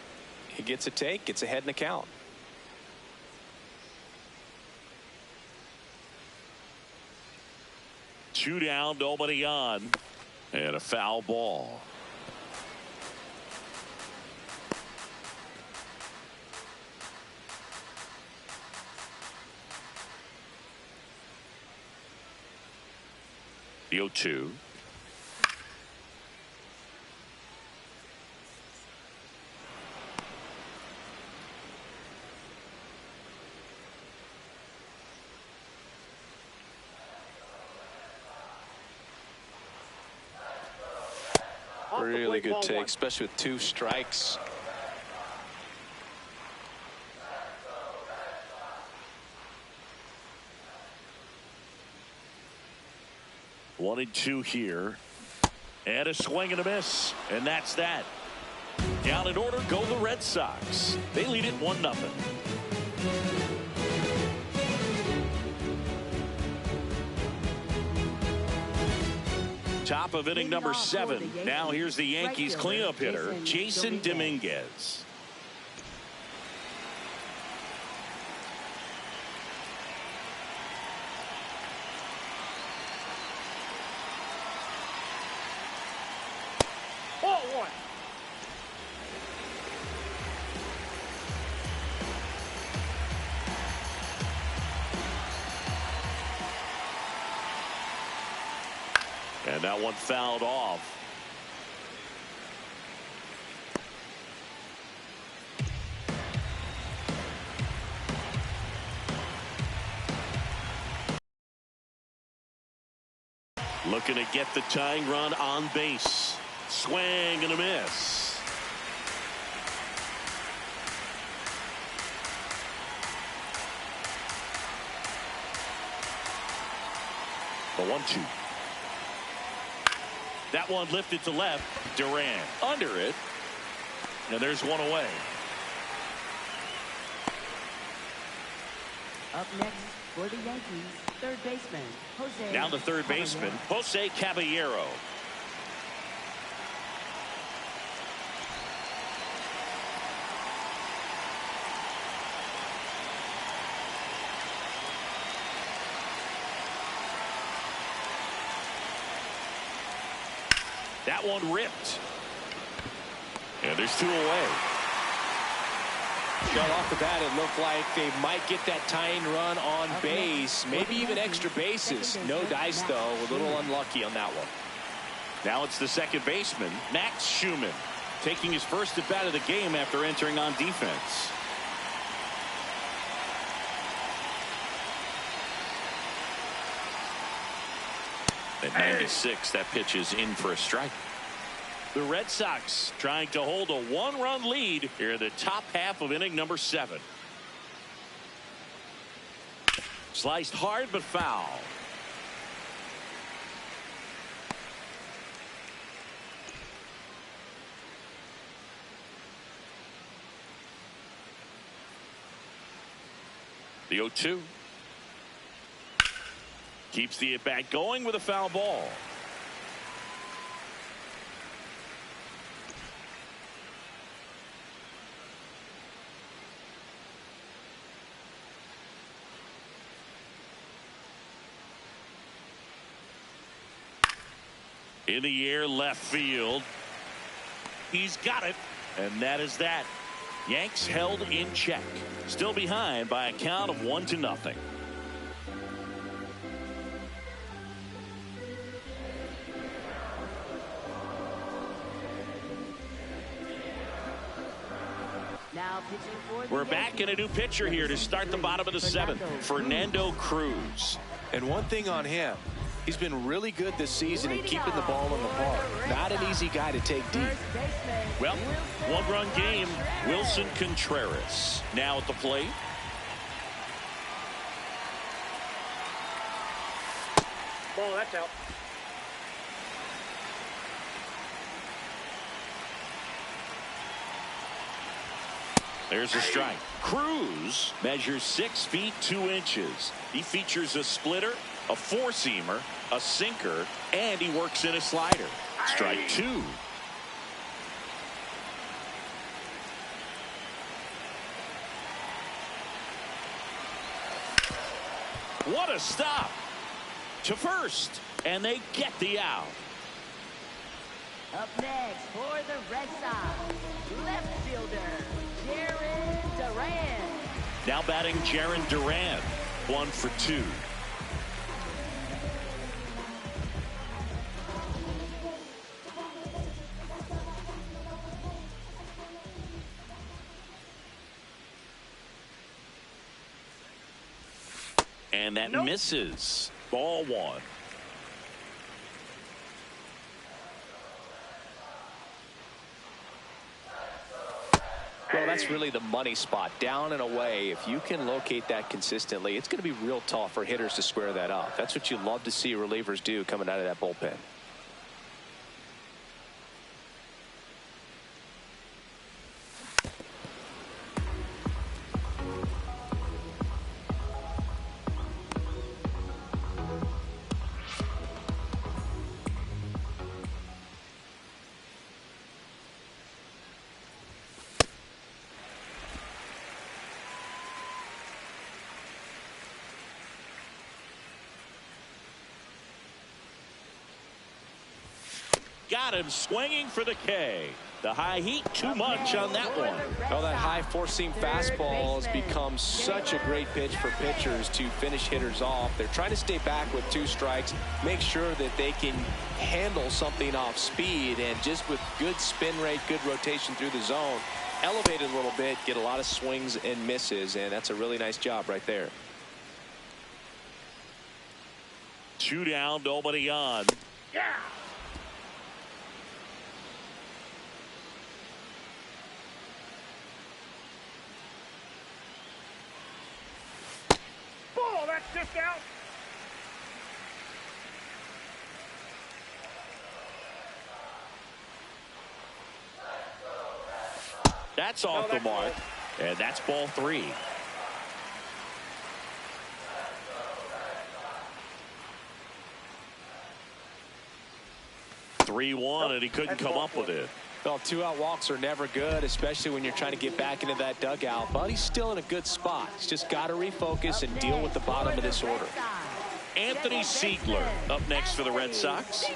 He gets a take. Gets ahead in the count. Two down, nobody on, and a foul ball. The 0-2. Really good take, especially with 2 strikes. One and 2 here. And a swing and a miss. And that's that. Down in order go the Red Sox. They lead it 1-0. Top of inning number 7. Now here's the Yankees cleanup hitter, Jason Dominguez. Ball 1. And that one fouled off. Looking to get the tying run on base. Swing and a miss. The 1-2. That one lifted to left. Duran under it. And there's one away. Up next for the Yankees, third baseman, Jose. Now the third baseman, Jose Caballero. That one ripped. And there's two away. Well, off the bat, it looked like they might get that tying run on base, maybe even extra bases. No dice, though. A little unlucky on that one. Now it's the second baseman, Max Schumann, taking his first at bat of the game after entering on defense. At 96, that pitch is in for a strike. The Red Sox trying to hold a one-run lead here in the top half of inning number 7. Sliced hard but foul. The 0-2. Keeps the at-bat going with a foul ball. In the air, left field. He's got it, and that is that. Yanks held in check. Still behind by a count of 1-0. Now pitching for the We're back in a new pitcher here to start the bottom of the 7th. Fernando Cruz. And one thing on him, he's been really good this season in keeping the ball in the park. Not an easy guy to take deep. Well, one-run game. Wilson Contreras now at the plate. Ball, that's out. There's a strike. Cruz measures 6 feet 2 inches. He features a splitter, a four-seamer, a sinker, and he works in a slider. Strike 2. What a stop to first, and they get the out. Up next for the Red Sox, left fielder, Jaron Duran. Now batting Jaron Duran, 1 for 2. And that misses. Ball 1. Well, that's really the money spot. Down and away. If you can locate that consistently, it's going to be real tough for hitters to square that up. That's what you love to see relievers do coming out of that bullpen. Got him swinging for the K. The high heat, too much on that one. Oh, that high four-seam fastball has become such a great pitch for pitchers to finish hitters off. They're trying to stay back with 2 strikes, make sure that they can handle something off speed, and just with good spin rate, good rotation through the zone, elevate it a little bit, get a lot of swings and misses, and that's a really nice job right there. 2 down, nobody on. Yeah. Ball, that's just out. That's off the mark. And that's ball 3. 3-1, and he couldn't come up with it. Well, 2-out walks are never good, especially when you're trying to get back into that dugout. But he's still in a good spot. He's just got to refocus and deal with the bottom of this order. Anthony Siegler up next for the Red Sox.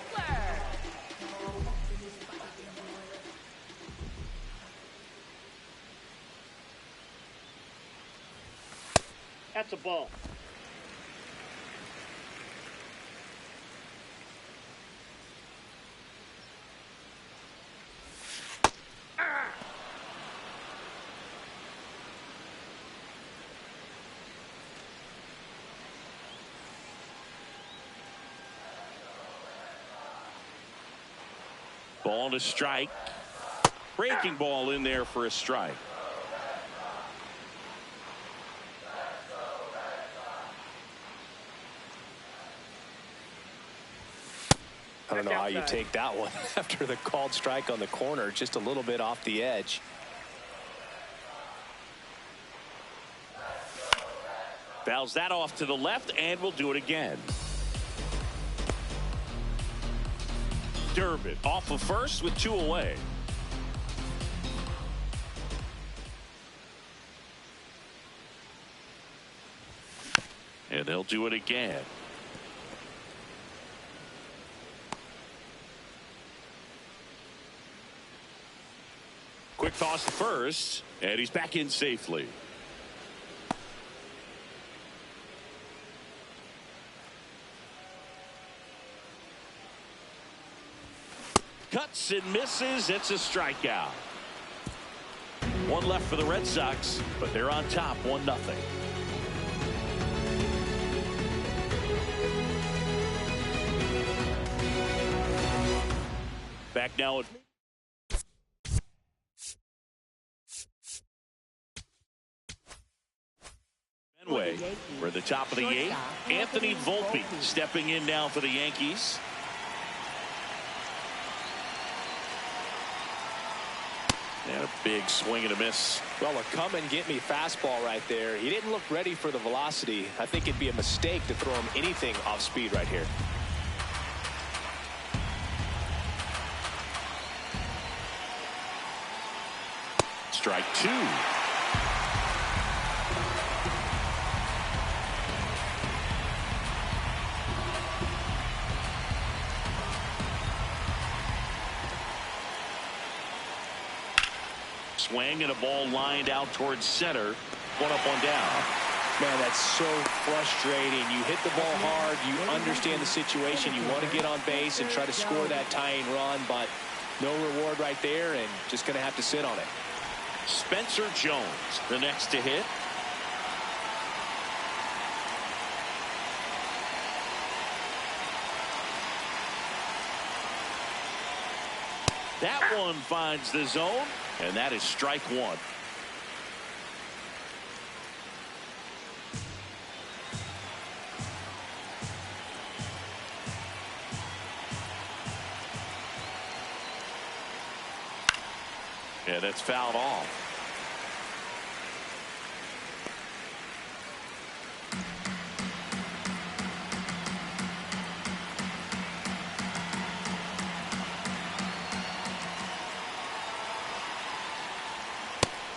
That's a ball. Ball to strike. Breaking ball in there for a strike. I don't know how you take that one after the called strike on the corner, just a little bit off the edge. Fouls that off to the left, and we'll do it again. Durbin off of first with 2 away. And they'll do it again. Quick toss to first, and he's back in safely. Cuts and misses. It's a strikeout. 1 left for the Red Sox, but they're on top 1-0. Back now at Fenway. We're at the top of the 8th. Anthony Volpe stepping in now for the Yankees. And a big swing and a miss. Well, a come and get me fastball right there. He didn't look ready for the velocity. I think it'd be a mistake to throw him anything off speed right here. Strike 2. Swing and a ball lined out towards center. 1 up, 1 down. Man, that's so frustrating. You hit the ball hard. You understand the situation. You want to get on base and try to score that tying run, but no reward right there, and just going to have to sit on it. Spencer Jones, the next to hit. That one finds the zone, and that is strike 1. And it's fouled off.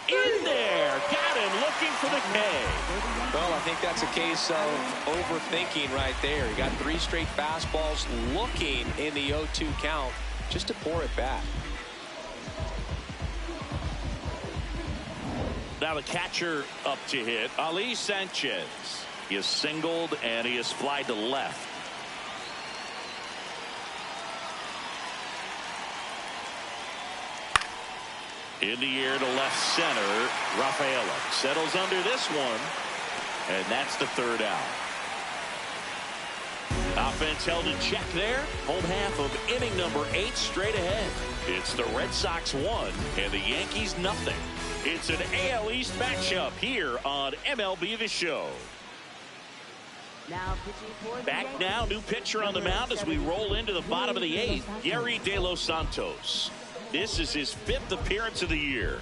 In there, got him looking for the K. Well, I think that's a case of overthinking right there. He got 3 straight fastballs looking in the 0-2 count just to pour it back. Now the catcher up to hit, Ali Sanchez. He is singled and he is flied to left. In the air to left center, Rafaela settles under this one, and that's the 3rd out. Offense held in check there. Home half of inning number 8 straight ahead. It's the Red Sox 1 and the Yankees nothing. It's an AL East matchup here on MLB The Show. Back now, new pitcher on the mound as we roll into the bottom of the 8th, Yerry De Los Santos. This is his 5th appearance of the year.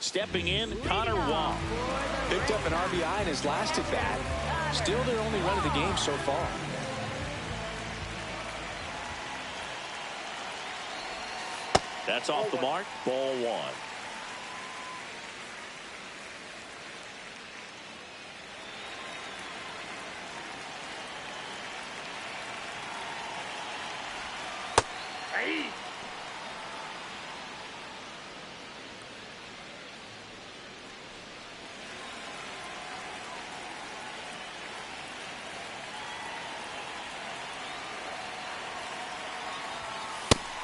Stepping in, Connor Wong. Picked up an RBI in his last at bat. Still their only run of the game so far. That's off the mark. Ball one.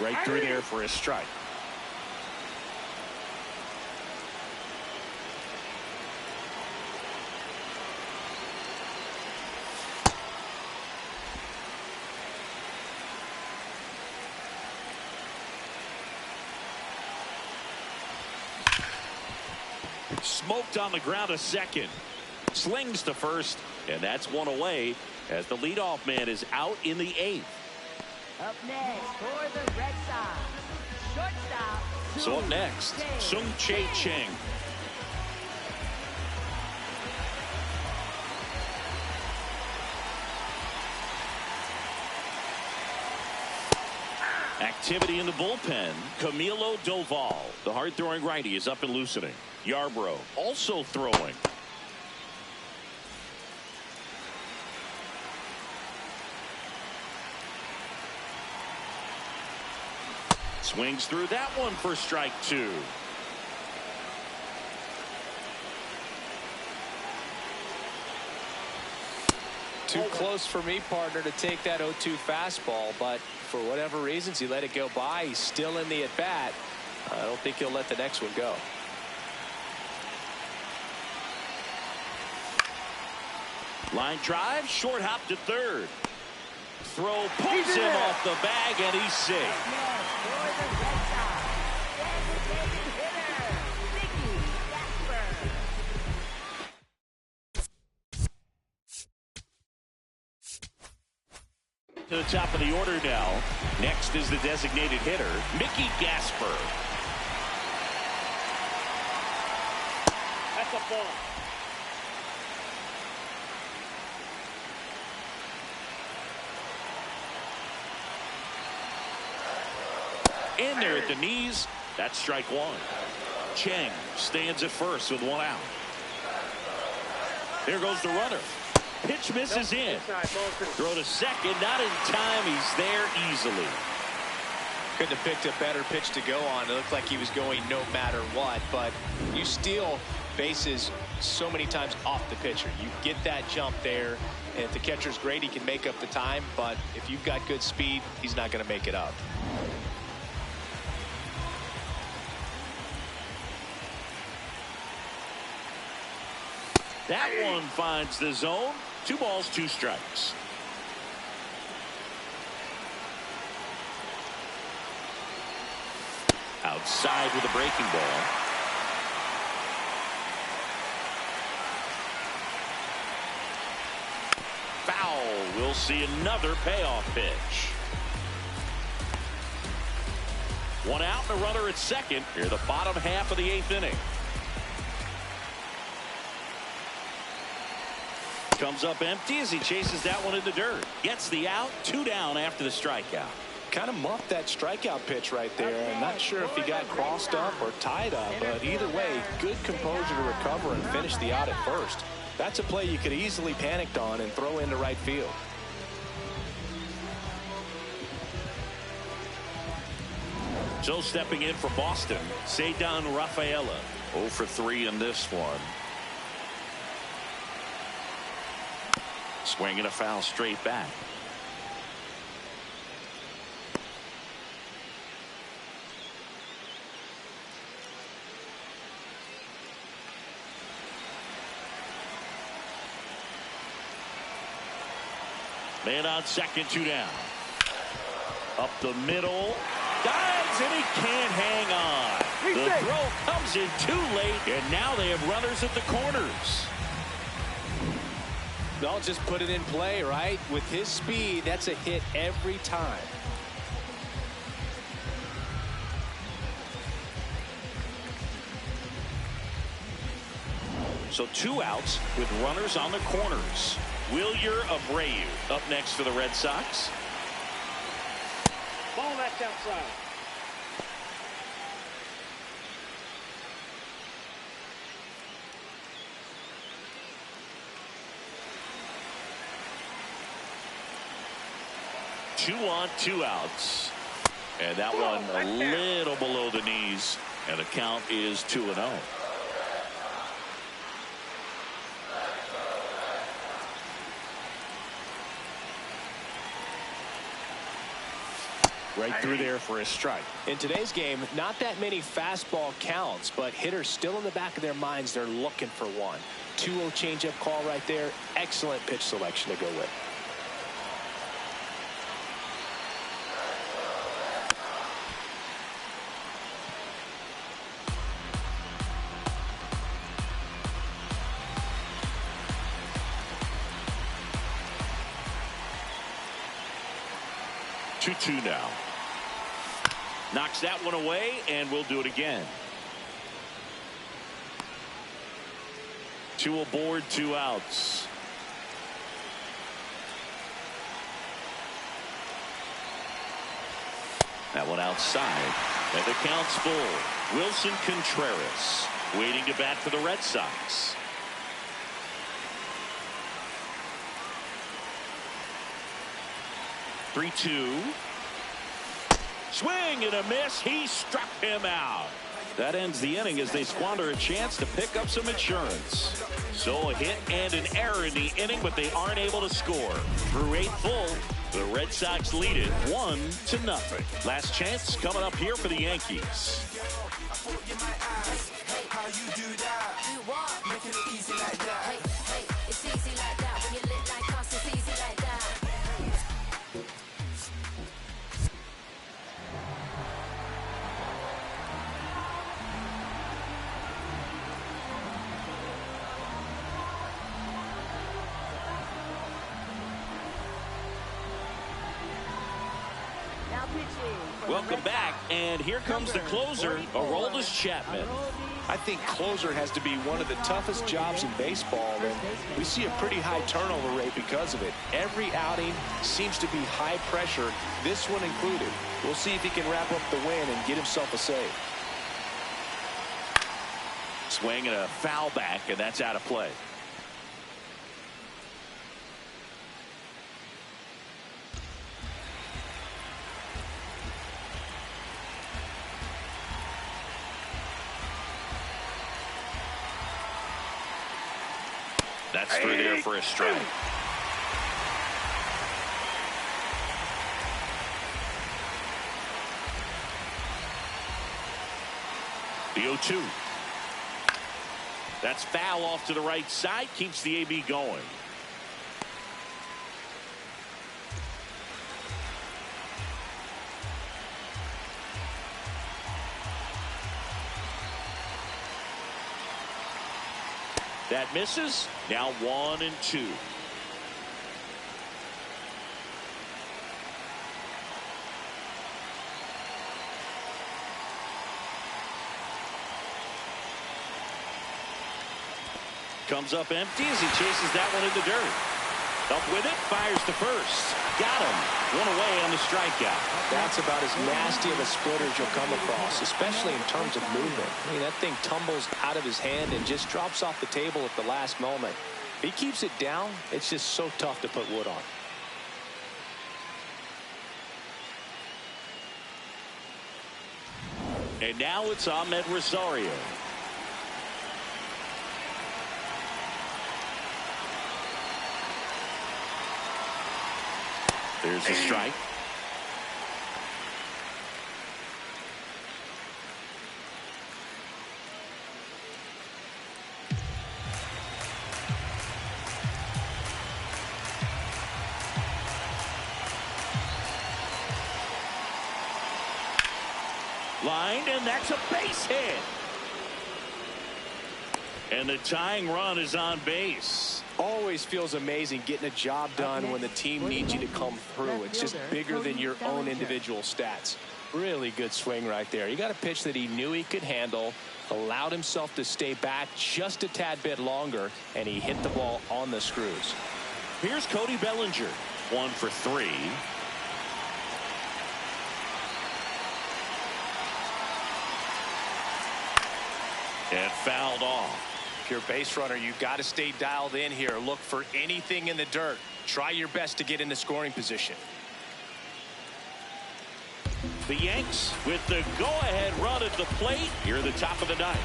Right through there for a strike. Smoked on the ground a second. Slings to first, and that's one away as the leadoff man is out in the 8th. Up next for the Red Sox, shortstop. So up next, Sung Chae Ching. Activity in the bullpen. Camilo Doval, the hard-throwing righty, is up and loosening. Yarbrough also throwing. Swings through that one for strike 2. Too close for me, partner, to take that 0-2 fastball, but for whatever reasons he let it go by. He's still in the at-bat. I don't think he'll let the next one go. Line drive, short hop to third. Throw pulls him off the bag, and he's safe. Next for the Red Sox, designated hitter, Mickey Gasper. To the top of the order now. Next is the designated hitter, Mickey Gasper. That's a ball. In there at the knees. That's strike 1. Chang stands at first with one out. There goes the runner. Pitch misses in. Throw to second. Not in time. He's there easily. Couldn't have picked a better pitch to go on. It looked like he was going no matter what, but you steal bases so many times off the pitcher. You get that jump there, and if the catcher's great, he can make up the time, but if you've got good speed, he's not going to make it up. That one finds the zone. 2 balls, 2 strikes. Outside with a breaking ball. Foul. We'll see another payoff pitch. 1 out and a runner at second. Here the bottom half of the 8th inning. Comes up empty as he chases that one in the dirt. Gets the out. 2 down after the strikeout. Kind of muffed that strikeout pitch right there. I'm not sure if he got crossed up or tied up, but either way, good composure to recover and finish the out at first. That's a play you could easily panicked on and throw into right field. So stepping in for Boston, Ceddanne Rafaela. 0 for 3 in this one. Swinging a foul straight back. Man on second, 2 down. Up the middle. Dives, and he can't hang on. The throw comes in too late, and now they have runners at the corners. They'll just put it in play, right? With his speed, that's a hit every time. So 2 outs with runners on the corners. Wilyer Abreu up next for the Red Sox. Ball that's outside. Two on, 2 outs. And that one a little below the knees. And the count is 2-0. Right through there for a strike. In today's game, not that many fastball counts, but hitters still in the back of their minds, they're looking for one. 2-0 changeup call right there. Excellent pitch selection to go with. Two now. Knocks that one away, and we'll do it again. 2 aboard, 2 outs. That one outside, and the count's full. Wilson Contreras waiting to bat for the Red Sox. Three-two. Swing and a miss. He struck him out. That ends the inning as they squander a chance to pick up some insurance. So a hit and an error in the inning, but they aren't able to score. Through 8 full, the Red Sox lead it 1-0. Last chance coming up here for the Yankees. Welcome back, and here comes the closer, Aroldis Chapman. I think closer has to be one of the toughest jobs in baseball, and we see a pretty high turnover rate because of it. Every outing seems to be high pressure, this one included. We'll see if he can wrap up the win and get himself a save. Swing and a foul back, and that's out of play. That's through there for a strike. The 0-2. That's foul off to the right side. Keeps the AB going. That misses. Now 1-2. Comes up empty as he chases that one in the dirt. Up with it, fires to first. Got him. One away on the strikeout. That's about as nasty of a splitter as you'll come across, especially in terms of movement. I mean, that thing tumbles out of his hand and just drops off the table at the last moment. If he keeps it down, it's just so tough to put wood on. And now it's Ahmed Rosario. There's a strike. Lined, and that's a base hit. And the tying run is on base. Always feels amazing getting a job done when the team needs you to come through. It's just bigger than your own individual stats. Really good swing right there. You got a pitch that he knew he could handle. allowed himself to stay back just a tad bit longer, and he hit the ball on the screws. Here's Cody Bellinger, 1 for 3. And fouled off. If you're a base runner, you've got to stay dialed in here. Look for anything in the dirt. Try your best to get into scoring position. The Yanks with the go-ahead run at the plate here at the top of the ninth.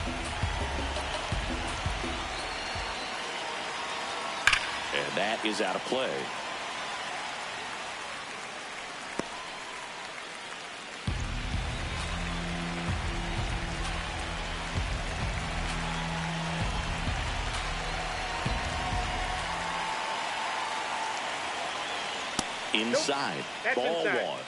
And that is out of play. Inside. Nope. Ball inside. 1.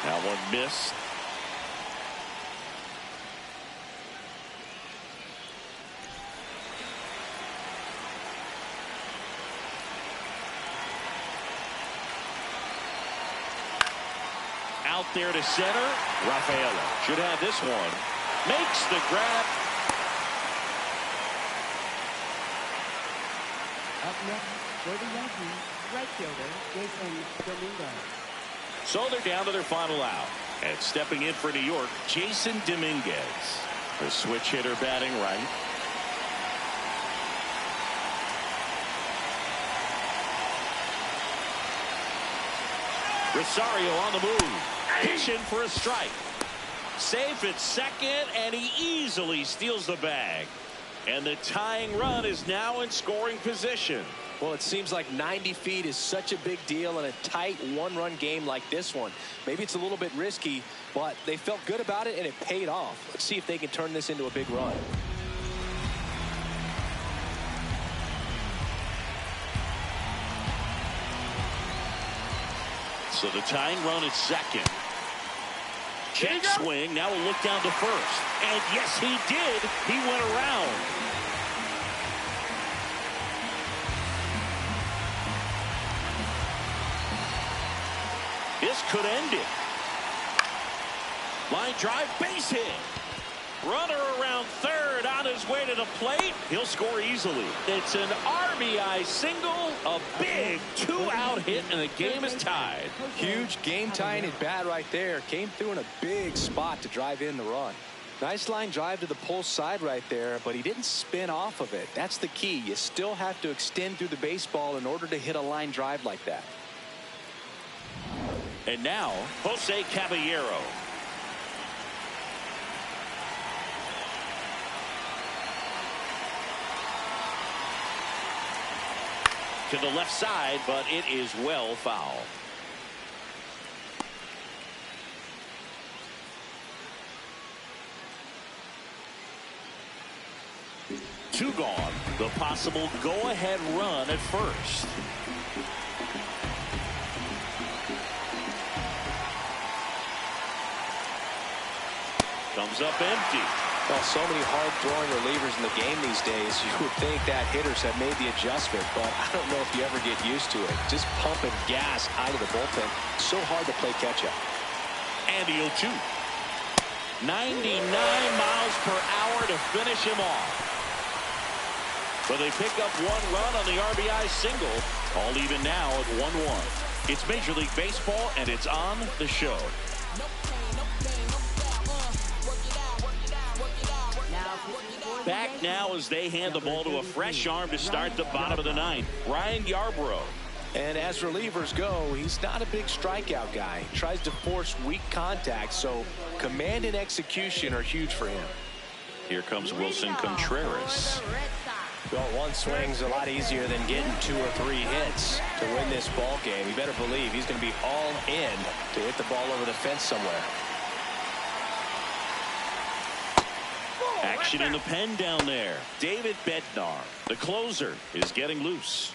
That one missed. Out there to center. Rafaela should have this one. Makes the grab. Up next for the Yankees, right fielder Jason Dominguez. So they're down to their final out. And stepping in for New York, Jason Dominguez. The switch hitter batting right. Rosario on the move. Pitching for a strike. Safe at second, and he easily steals the bag. And the tying run is now in scoring position. Well, it seems like 90 feet is such a big deal in a tight one-run game like this one. Maybe it's a little bit risky, but they felt good about it, and it paid off. Let's see if they can turn this into a big run. So the tying run at second. Check swing. Now we'll look down to first. And yes, he did. He went around. This could end it. Line drive, base hit. Runner around third on his way to the plate. He'll score easily. It's an RBI single, a big two-out hit, and the game is tied. Huge game-tying at bat right there. Came through in a big spot to drive in the run. Nice line drive to the pull side right there, but he didn't spin off of it. That's the key. You still have to extend through the baseball in order to hit a line drive like that. And now, Jose Caballero. To the left side, but it is well foul. Two gone. The possible go-ahead run at first. Comes up empty. Well, so many hard-throwing relievers in the game these days, you would think that hitters have made the adjustment, but I don't know if you ever get used to it. Just pumping gas out of the bullpen. So hard to play catch-up. And he'll shoot. 99 miles per hour to finish him off. But they pick up one run on the RBI single. All even now at 1-1. It's Major League Baseball, and it's on the show. Back now as they hand the ball to a fresh arm to start the bottom of the ninth. Ryan Yarbrough. And as relievers go, he's not a big strikeout guy. He tries to force weak contact, so command and execution are huge for him. Here comes Wilson Contreras. Well, one swing's a lot easier than getting 2 or 3 hits to win this ball game. You better believe he's going to be all in to hit the ball over the fence somewhere. Action in the pen down there. David Bednar, the closer, is getting loose.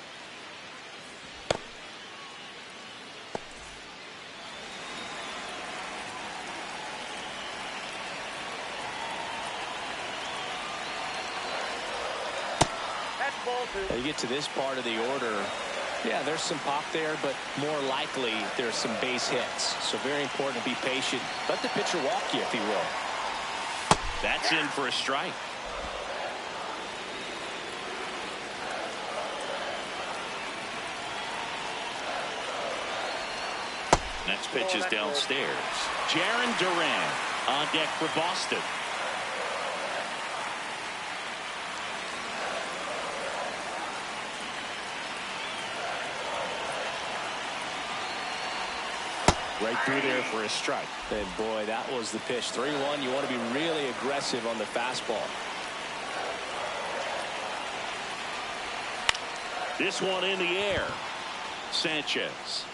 ball two. You get to this part of the order. Yeah, there's some pop there, but more likely there's some base hits. So very important to be patient. Let the pitcher walk you, if he will. That's in for a strike. Next pitch is downstairs. Jaron Duran on deck for Boston. Right through there for a strike. And boy, that was the pitch. 3-1. You want to be really aggressive on the fastball. This one in the air. Sanchez.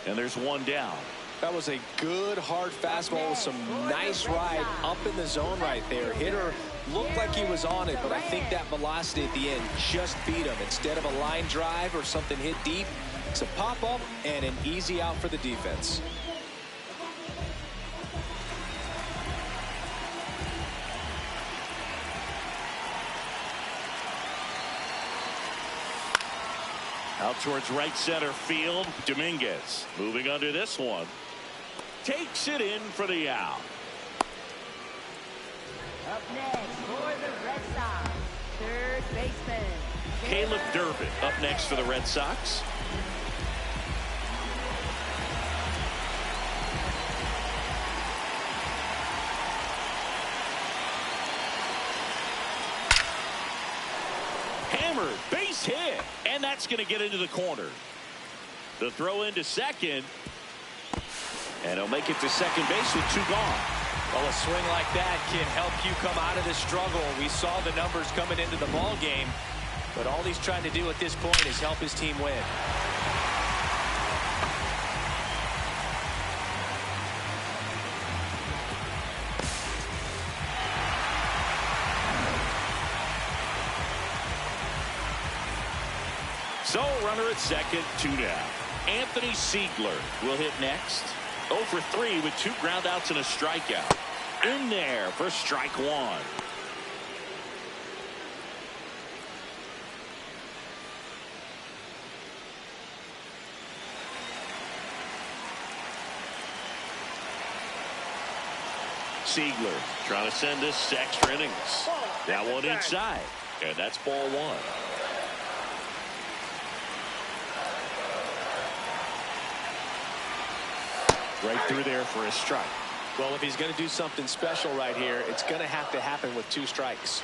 And there's one down. That was a good hard fastball with some nice ride up in the zone right there. Hitter looked like he was on it, but I think that velocity at the end just beat him. Instead of a line drive or something hit deep, it's a pop up and an easy out for the defense. Out towards right center field. Dominguez moving under this one. Takes it in for the out. Up next for the Red Sox, third baseman Caleb Durbin up next for the Red Sox. Hammered, base hit, and that's going to get into the corner. The throw into second, and he'll make it to second base with 2 gone. Well, a swing like that can help you come out of the struggle. We saw the numbers coming into the ball game, but all he's trying to do at this point is help his team win. So, runner at second, 2 down. Anthony Siegler will hit next. 0 for 3 with 2 groundouts and a strikeout. In there for strike 1. Siegler trying to send this extra innings. That one inside, and that's ball 1. Right through there for a strike. Well, if he's going to do something special right here, it's going to have to happen with 2 strikes.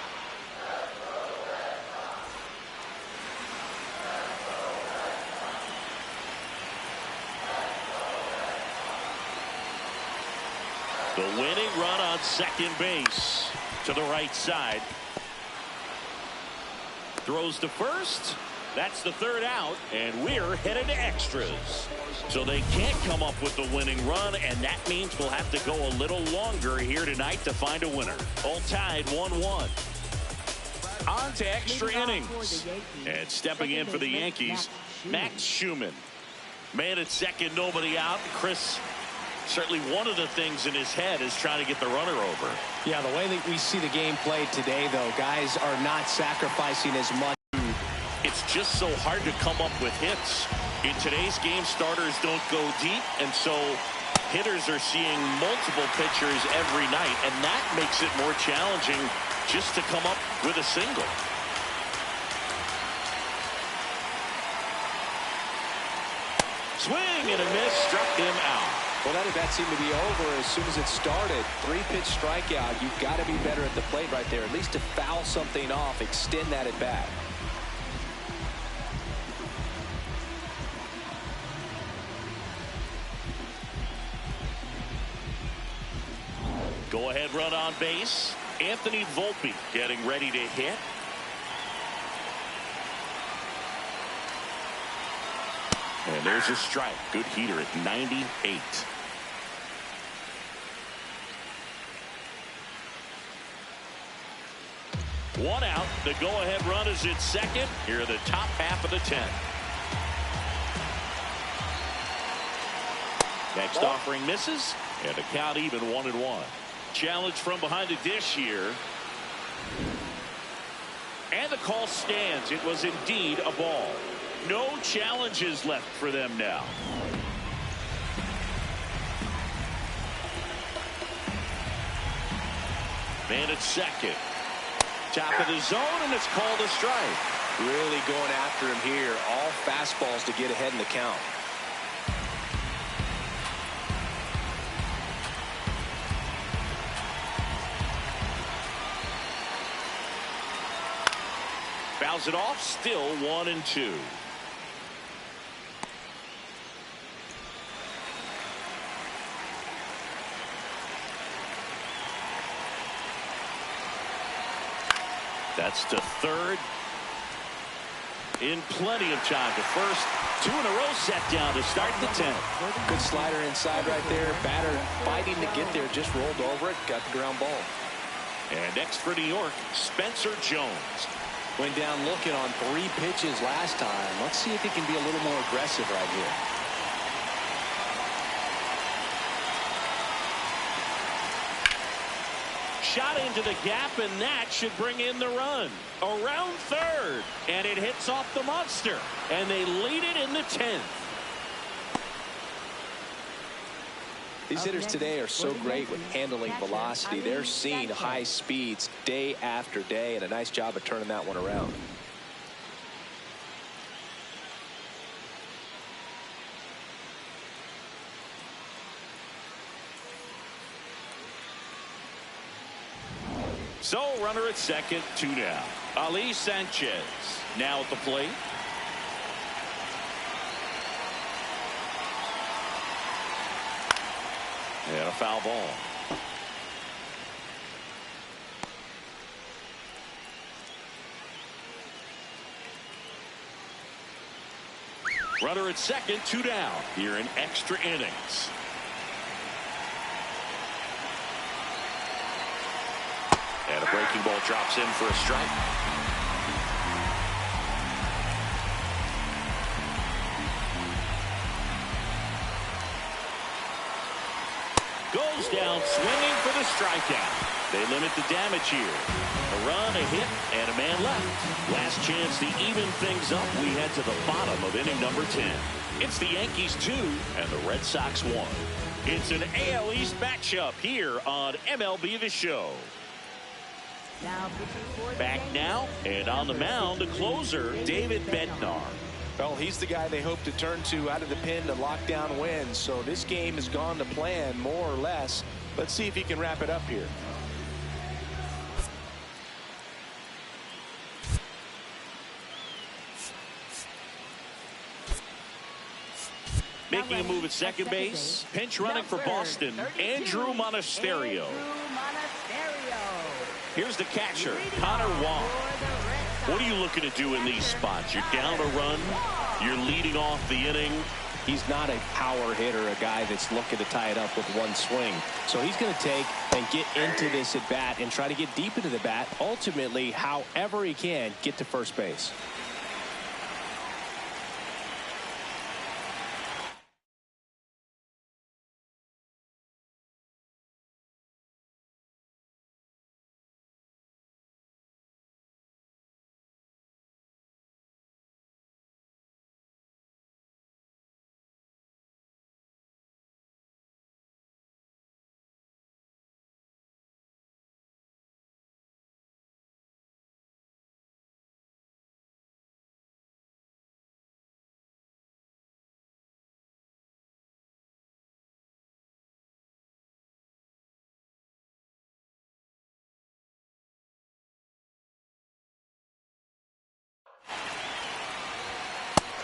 The winning run on second base to the right side. Throws to first. That's the 3rd out, and we're headed to extras. So they can't come up with the winning run, and that means we'll have to go a little longer here tonight to find a winner. All tied 1-1. On to extra innings. And stepping in for the Yankees, Max Schumann. Man at second, nobody out. Chris, certainly one of the things in his head is trying to get the runner over. Yeah, the way that we see the game played today, though, guys are not sacrificing as much. It's just so hard to come up with hits. In today's game, starters don't go deep, and so hitters are seeing multiple pitchers every night, and that makes it more challenging just to come up with a single. Swing and a miss, struck him out. Well, that seemed to be over as soon as it started. 3-pitch strikeout. You've got to be better at the plate right there, at least to foul something off, extend that at bat. Go-ahead run on base. Anthony Volpe getting ready to hit. And there's a strike. Good heater at 98. One out. The go-ahead run is at second. Here are the top half of the 10th. Next offering misses, and the count even 1-1. Challenge from behind the dish here. And the call stands. It was indeed a ball. No challenges left for them now. Man at second. Top of the zone, and it's called a strike. Really going after him here. All fastballs to get ahead in the count. Fouls it off, still 1-2. That's to third. In plenty of time to first. 2 in a row set down to start the 10th. Good slider inside right there. Batter fighting to get there. Just rolled over it. Got the ground ball. And next for New York, Spencer Jones. Went down looking on 3 pitches last time. Let's see if he can be a little more aggressive right here. Shot into the gap, and that should bring in the run. Around third, and it hits off the monster, and they lead it in the 10th. These hitters today are so great with handling velocity. They're seeing high speeds day after day, and a nice job of turning that one around. So runner at second, 2 down. Ali Sanchez now at the plate. And a foul ball. Runner at second, 2 down here in extra innings. And a breaking ball drops in for a strike. Goes down swinging for the strikeout. They limit the damage here. A run, a hit, and a man left. Last chance to even things up. We head to the bottom of inning number 10. It's the Yankees 2 and the Red Sox 1. It's an AL East matchup here on MLB The Show. Back now, and on the mound, the closer, David Bednar. Well, he's the guy they hope to turn to out of the pen to lock down wins. So this game has gone to plan, more or less. Let's see if he can wrap it up here. Making a move at second base. Pinch running for Boston, Andrew Monasterio. Here's the catcher, Connor Wong. What are you looking to do in these spots? You're down a run. You're leading off the inning. He's not a power hitter, a guy that's looking to tie it up with one swing. So he's going to take and get into this at bat and try to get deep into the bat. Ultimately, however he can, get to first base.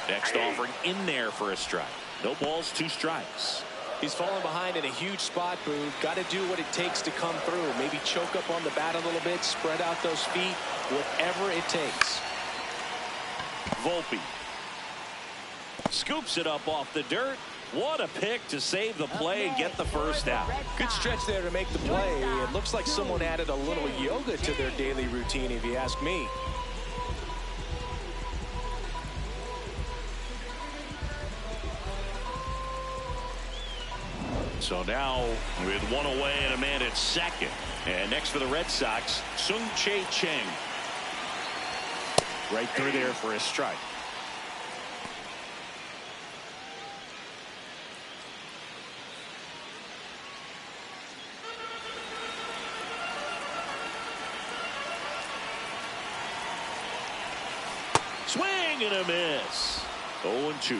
Next offering in there for a strike. No balls, 2 strikes. He's fallen behind in a huge spot, Boone. Got to do what it takes to come through. Maybe choke up on the bat a little bit, spread out those feet, whatever it takes. Volpe scoops it up off the dirt. What a pick to save the play and get the first out. Good stretch there to make the play. It looks like someone added a little yoga to their daily routine, if you ask me. So now with 1 away and a man at second. And next for the Red Sox, Sung Chae Cheng. Right through there for a strike. Swing and a miss. 0-2.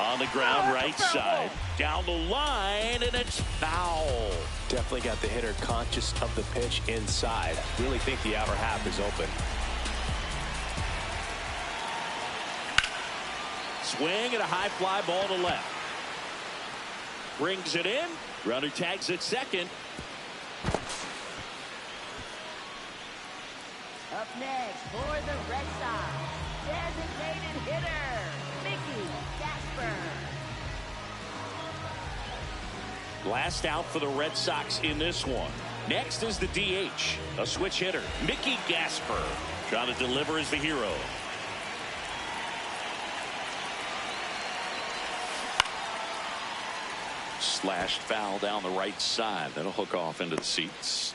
On the ground, right side. Down the line, and it's foul. Definitely got the hitter conscious of the pitch inside. Really think the outer half is open. Swing and a high fly ball to left. Brings it in. Runner tags at second. Up next for the Red Sox, designated hitter, Mickey Gasper. Last out for the Red Sox in this one. Next is the DH, a switch hitter, Mickey Gasper. Trying to deliver as the hero. Slashed foul down the right side. That'll hook off into the seats.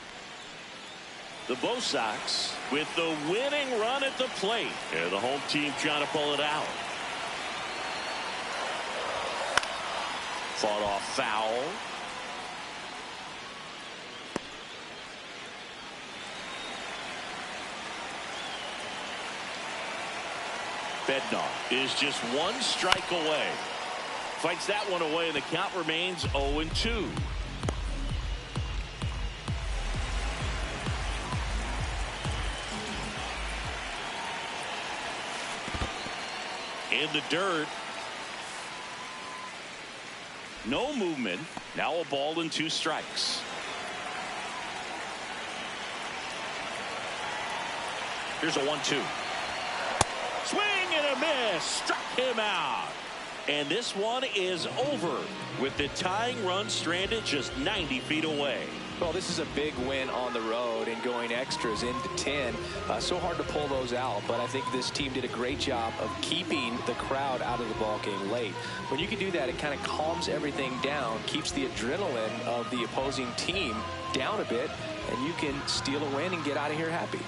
The Bo Sox with the winning run at the plate. Yeah, the home team trying to pull it out. Fought off foul. Bednar is just one strike away. Fights that one away, and the count remains 0-2. In the dirt. No movement. Now a ball and 2 strikes. Here's a 1-2. Swing and a miss. Struck him out. And this one is over with the tying run stranded just 90 feet away. Well, this is a big win on the road and going extras into 10. So hard to pull those out, but I think this team did a great job of keeping the crowd out of the ball game late. When you can do that, it kind of calms everything down, keeps the adrenaline of the opposing team down a bit, and you can steal a win and get out of here happy.